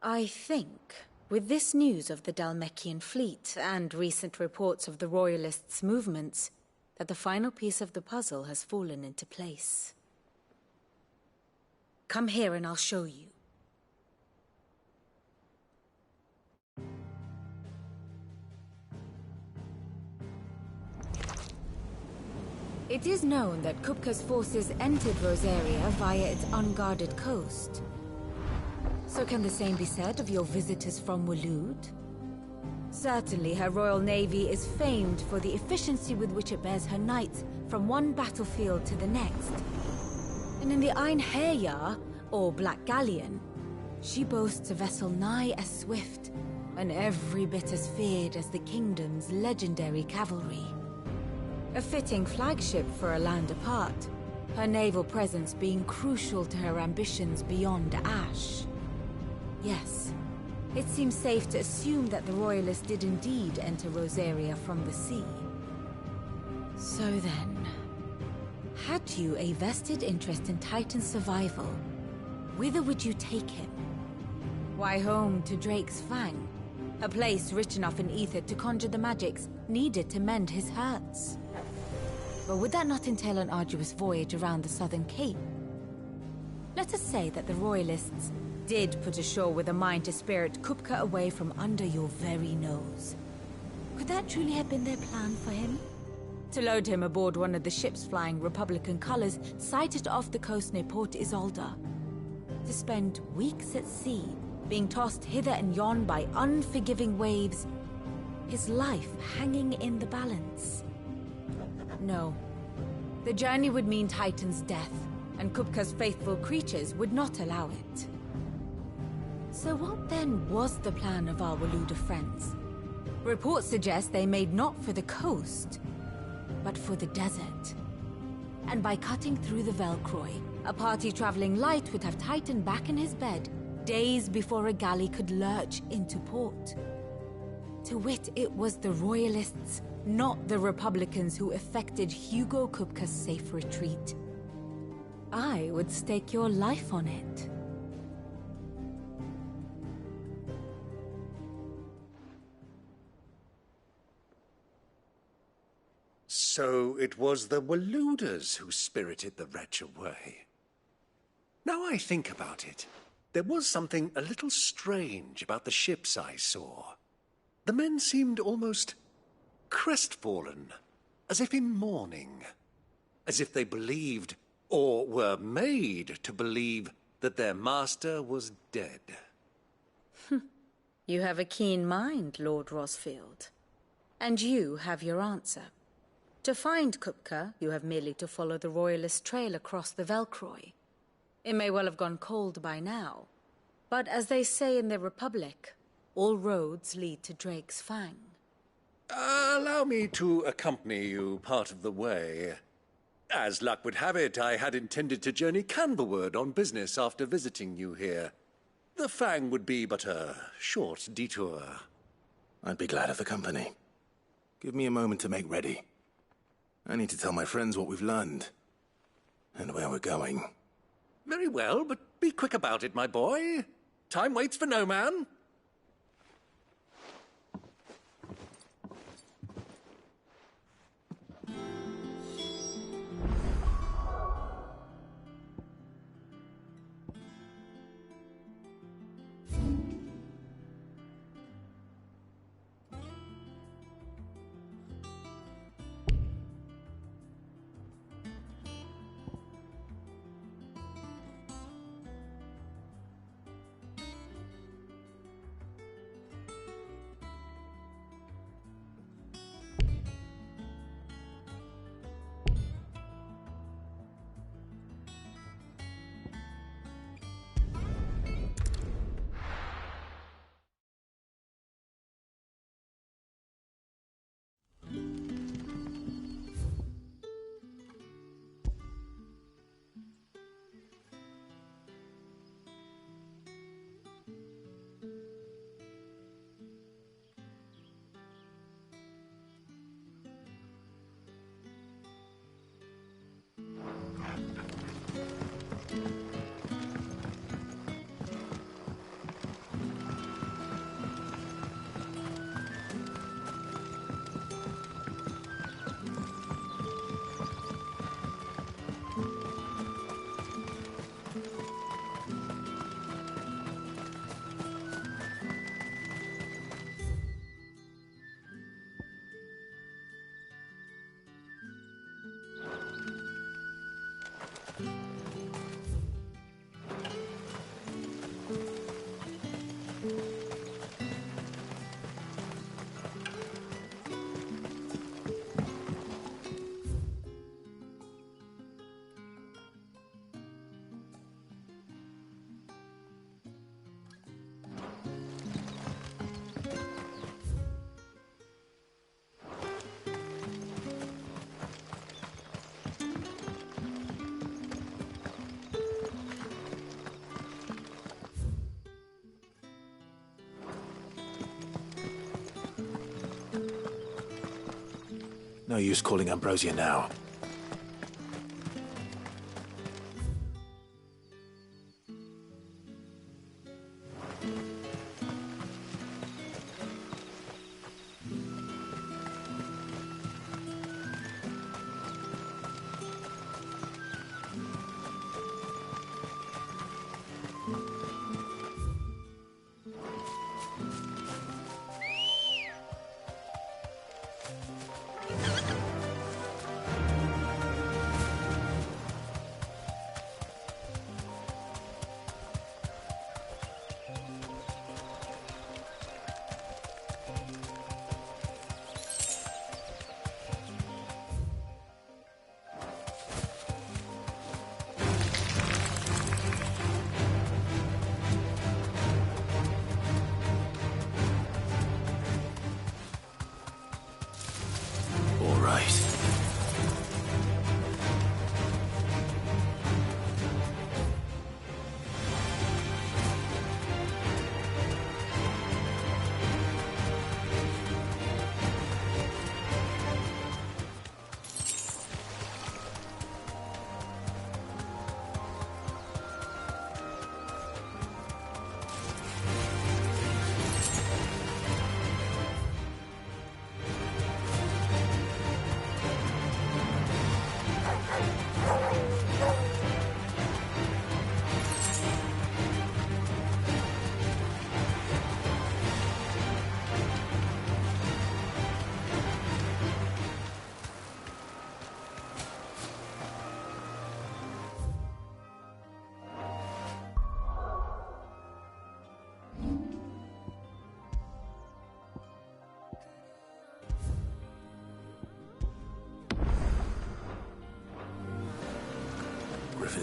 I think, with this news of the Dhalmekian fleet and recent reports of the Royalists' movements, that the final piece of the puzzle has fallen into place. Come here and I'll show you. It is known that Kupka's forces entered Rosaria via its unguarded coast. So can the same be said of your visitors from Waloed? Certainly her Royal Navy is famed for the efficiency with which it bears her knights from one battlefield to the next. And in the Einherjar, or Black Galleon, she boasts a vessel nigh as swift and every bit as feared as the kingdom's legendary cavalry. A fitting flagship for a land apart, her naval presence being crucial to her ambitions beyond Ash. Yes, it seems safe to assume that the Royalists did indeed enter Rosaria from the sea. So then, had you a vested interest in Titan's survival, whither would you take him? Why, home to Drake's Fang, a place rich enough in ether to conjure the magics needed to mend his hurts. But would that not entail an arduous voyage around the southern cape? Let us say that the Royalists did put ashore with a mind to spirit Kupka away from under your very nose. Could that truly have been their plan for him? To load him aboard one of the ships flying Republican colors sighted off the coast near Port Isolde? To spend weeks at sea, being tossed hither and yon by unforgiving waves, his life hanging in the balance? No. The journey would mean Titan's death, and Kupka's faithful creatures would not allow it. So what then was the plan of our Waluda friends? Reports suggest they made not for the coast, but for the desert. And by cutting through the Velcroy, a party traveling light would have Titan back in his bed days before a galley could lurch into port. To wit, it was the Royalists, not the Republicans, who effected Hugo Kupka's safe retreat. I would stake your life on it.
So it was the Waludas who spirited the wretch away. Now I think about it, there was something a little strange about the ships I saw. The men seemed almost crestfallen, as if in mourning, as if they believed, or were made to believe, that their master was dead.
You have a keen mind, Lord Rosfield. And you have your answer. To find Kupka, you have merely to follow the Royalist trail across the Velcroy. It may well have gone cold by now, but as they say in the Republic, all roads lead to Drake's Fang.
Allow me to accompany you part of the way. As luck would have it, I had intended to journey Canberward on business after visiting you here. The Fang would be but a short detour.
I'd be glad of the company. Give me a moment to make ready. I need to tell my friends what we've learned, and where we're going.
Very well, but be quick about it, my boy. Time waits for no man.
No use calling Ambrosia now.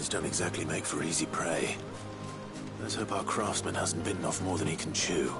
Miners don't exactly make for easy prey. Let's hope our craftsman hasn't bitten off more than he can chew.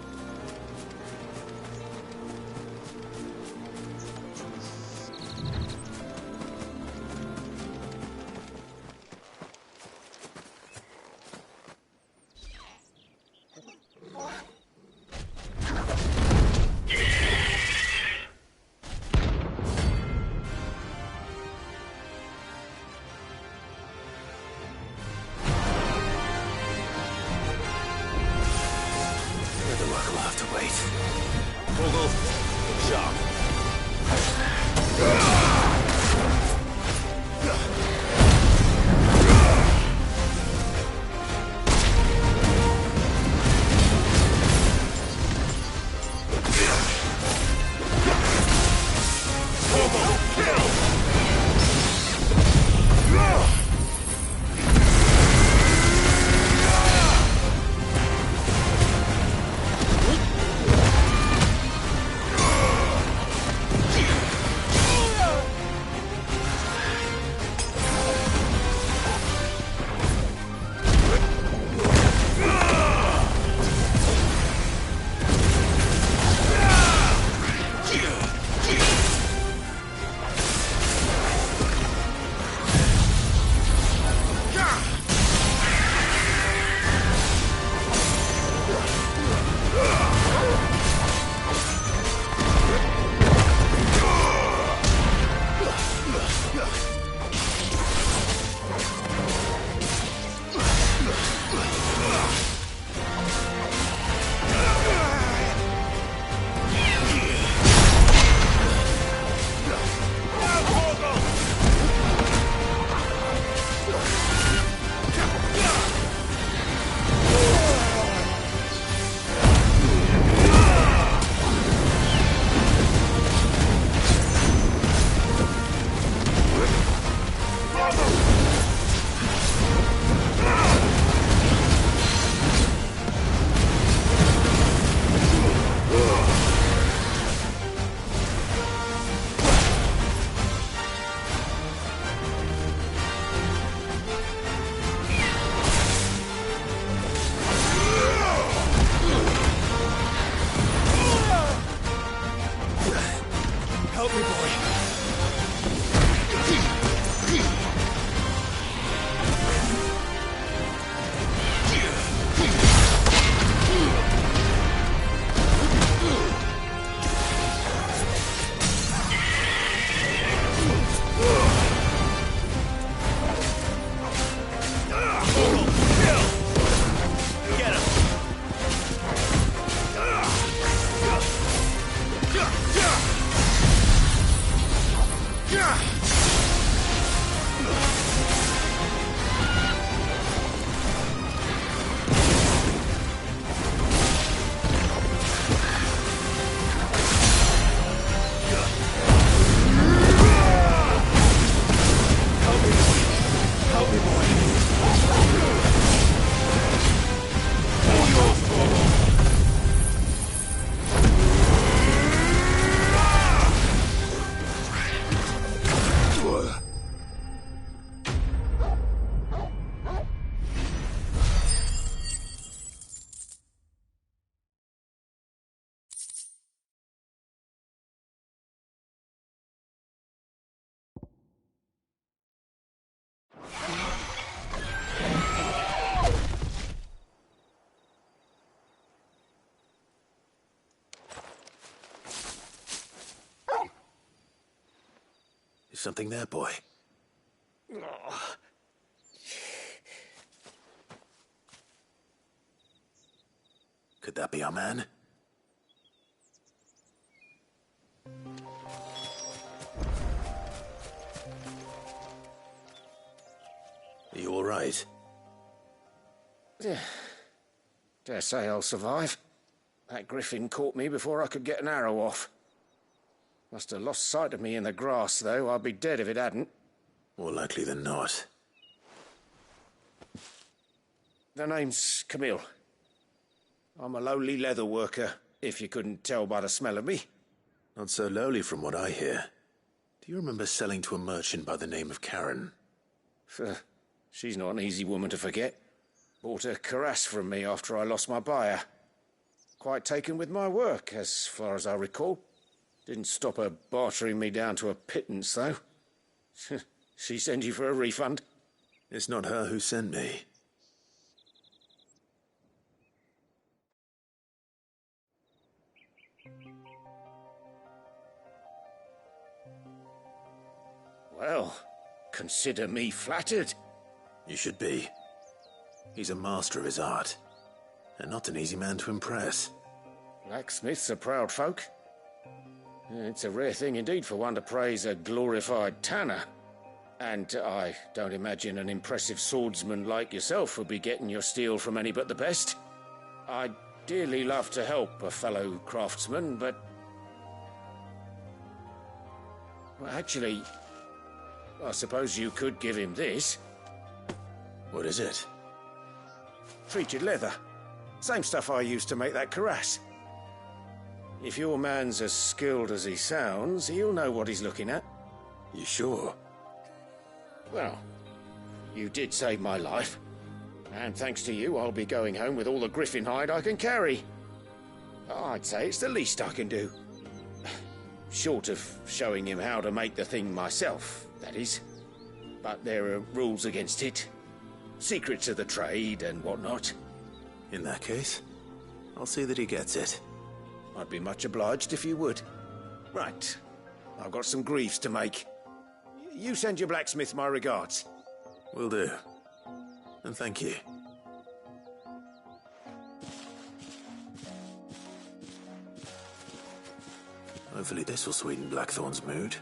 Is something there, boy? Could that be our man? Are you all right?
Dare say I'll survive. That griffin caught me before I could get an arrow off. Must have lost sight of me in the grass, though. I'd be dead if it hadn't.
More likely than not.
The name's Camille. I'm a lowly leather worker, if you couldn't tell by the smell of me.
Not so lowly from what I hear. Do you remember selling to a merchant by the name of Karen?
She's not an easy woman to forget. Bought a cuirass from me after I lost my buyer. Quite taken with my work, as far as I recall. Didn't stop her bartering me down to a pittance, though. She sent you for a refund?
It's not her who sent me.
Well, consider me flattered.
You should be. He's a master of his art, and not an easy man to impress.
Blacksmiths are proud folk. It's a rare thing indeed for one to praise a glorified tanner. And I don't imagine an impressive swordsman like yourself would be getting your steel from any but the best. I'd dearly love to help a fellow craftsman, but... well, actually, I suppose you could give him this.
What is it?
Treated leather. Same stuff I used to make that cuirass. If your man's as skilled as he sounds, he'll know what he's looking at.
You sure?
Well, you did save my life. And thanks to you, I'll be going home with all the griffin hide I can carry. I'd say it's the least I can do. Short of showing him how to make the thing myself, that is. But there are rules against it. Secrets of the trade and whatnot.
In that case, I'll see that he gets it.
I'd be much obliged if you would. Right. I've got some greaves to make. You send your blacksmith my regards.
Will do. And thank you. Hopefully this will sweeten Blackthorn's mood.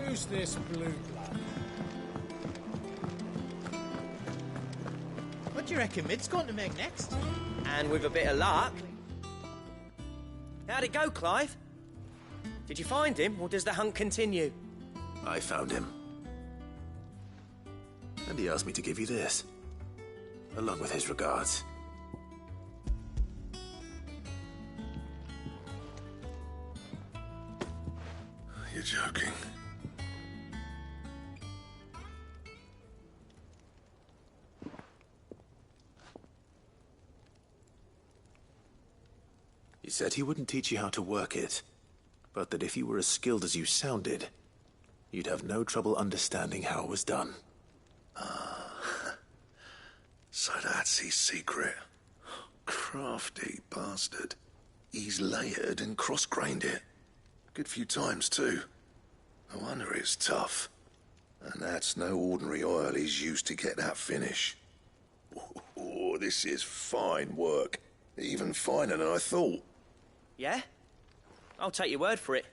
Who's this blue blood?
What do you reckon Mid's going to make next?
And with a bit of luck... How'd it go, Clive? Did you find him, or does the hunt continue?
I found him. And he asked me to give you this, along with his regards.
You're joking.
He said he wouldn't teach you how to work it, but that if you were as skilled as you sounded, you'd have no trouble understanding how it was done.
So that's his secret. Crafty bastard. He's layered and cross-grained it. Good few times, too. No wonder it's tough. And that's no ordinary oil he's used to get that finish. Oh, this is fine work. Even finer than I thought.
Yeah? I'll take your word for it.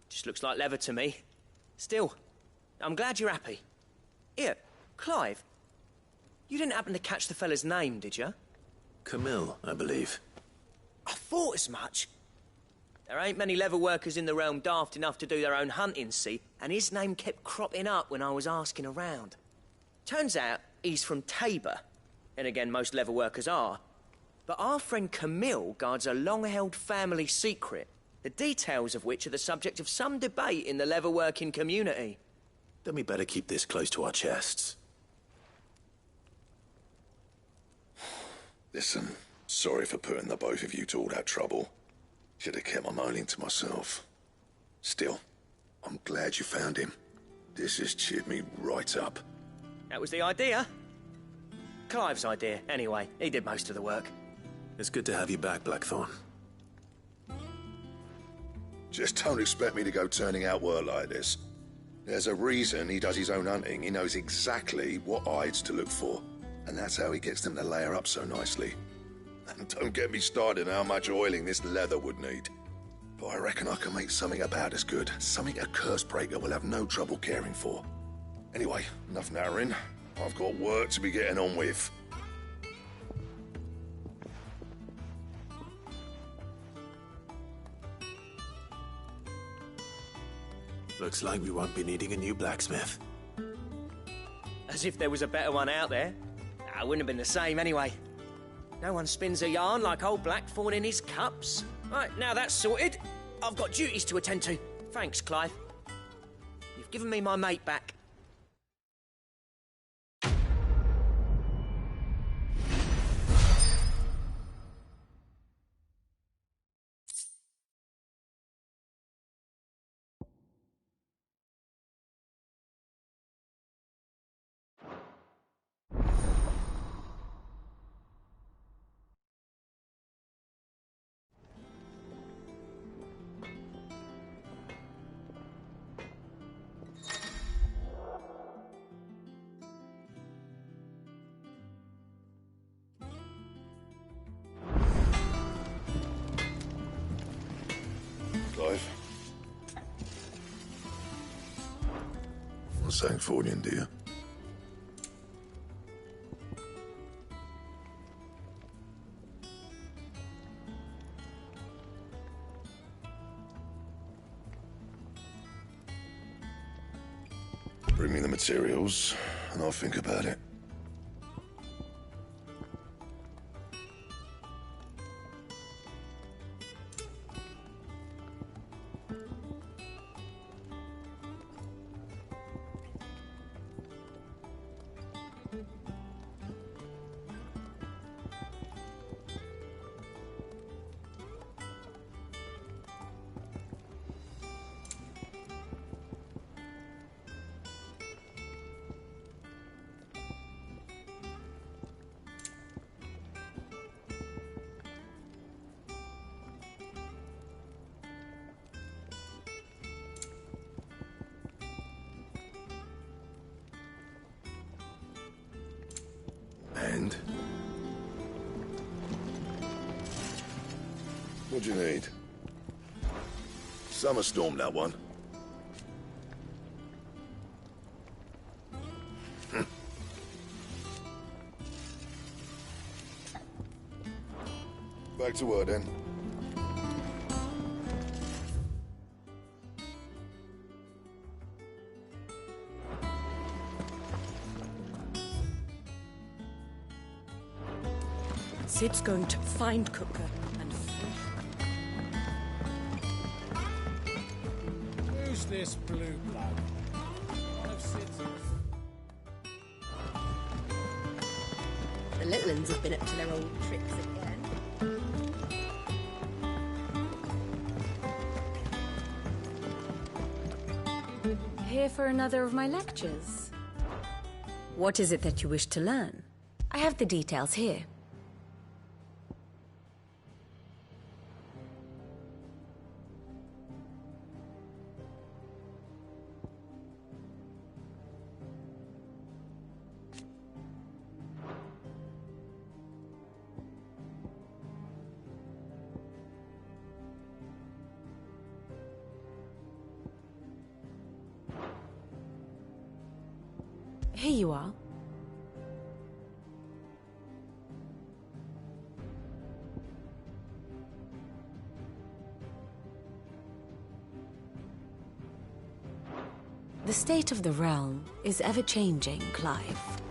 Just looks like leather to me. Still, I'm glad you're happy. Here, Clive, you didn't happen to catch the fella's name, did you?
Camille, I believe.
I thought as much. There ain't many leather workers in the realm daft enough to do their own hunting, see, and his name kept cropping up when I was asking around. Turns out he's from Tabor, and again, most leather workers are. But our friend Camille guards a long-held family secret, the details of which are the subject of some debate in the leather-working community.
Then we better keep this close to our chests.
Listen, sorry for putting the both of you to all that trouble. Should have kept my moaning to myself. Still, I'm glad you found him. This has cheered me right up.
That was the idea. Clive's idea, anyway. He did most of the work.
It's good to have you back, Blackthorn.
Just don't expect me to go turning out work like this. There's a reason he does his own hunting. He knows exactly what hides to look for. And that's how he gets them to layer up so nicely. And don't get me started on how much oiling this leather would need. But I reckon I can make something about as good. Something a Cursebreaker will have no trouble caring for. Anyway, enough narrowing. I've got work to be getting on with.
Looks like we won't be needing a new blacksmith.
As if there was a better one out there. It wouldn't have been the same anyway. No one spins a yarn like old Blackthorn in his cups. Right, now that's sorted. I've got duties to attend to. Thanks, Clive. You've given me my mate back.
Clive? What's Sancfordian, dear? Bring me the materials, and I'll think about it. And? What'd you need? Summer storm, that one. Back to work, then.
Sid's going to find Cooker and
Who's this blue blood? I've Sid's.
the little uns have been up to their old tricks again.
Here for another of my lectures. What is it that you wish to learn? I have the details here. Here you are. The state of the realm is ever-changing, Clive.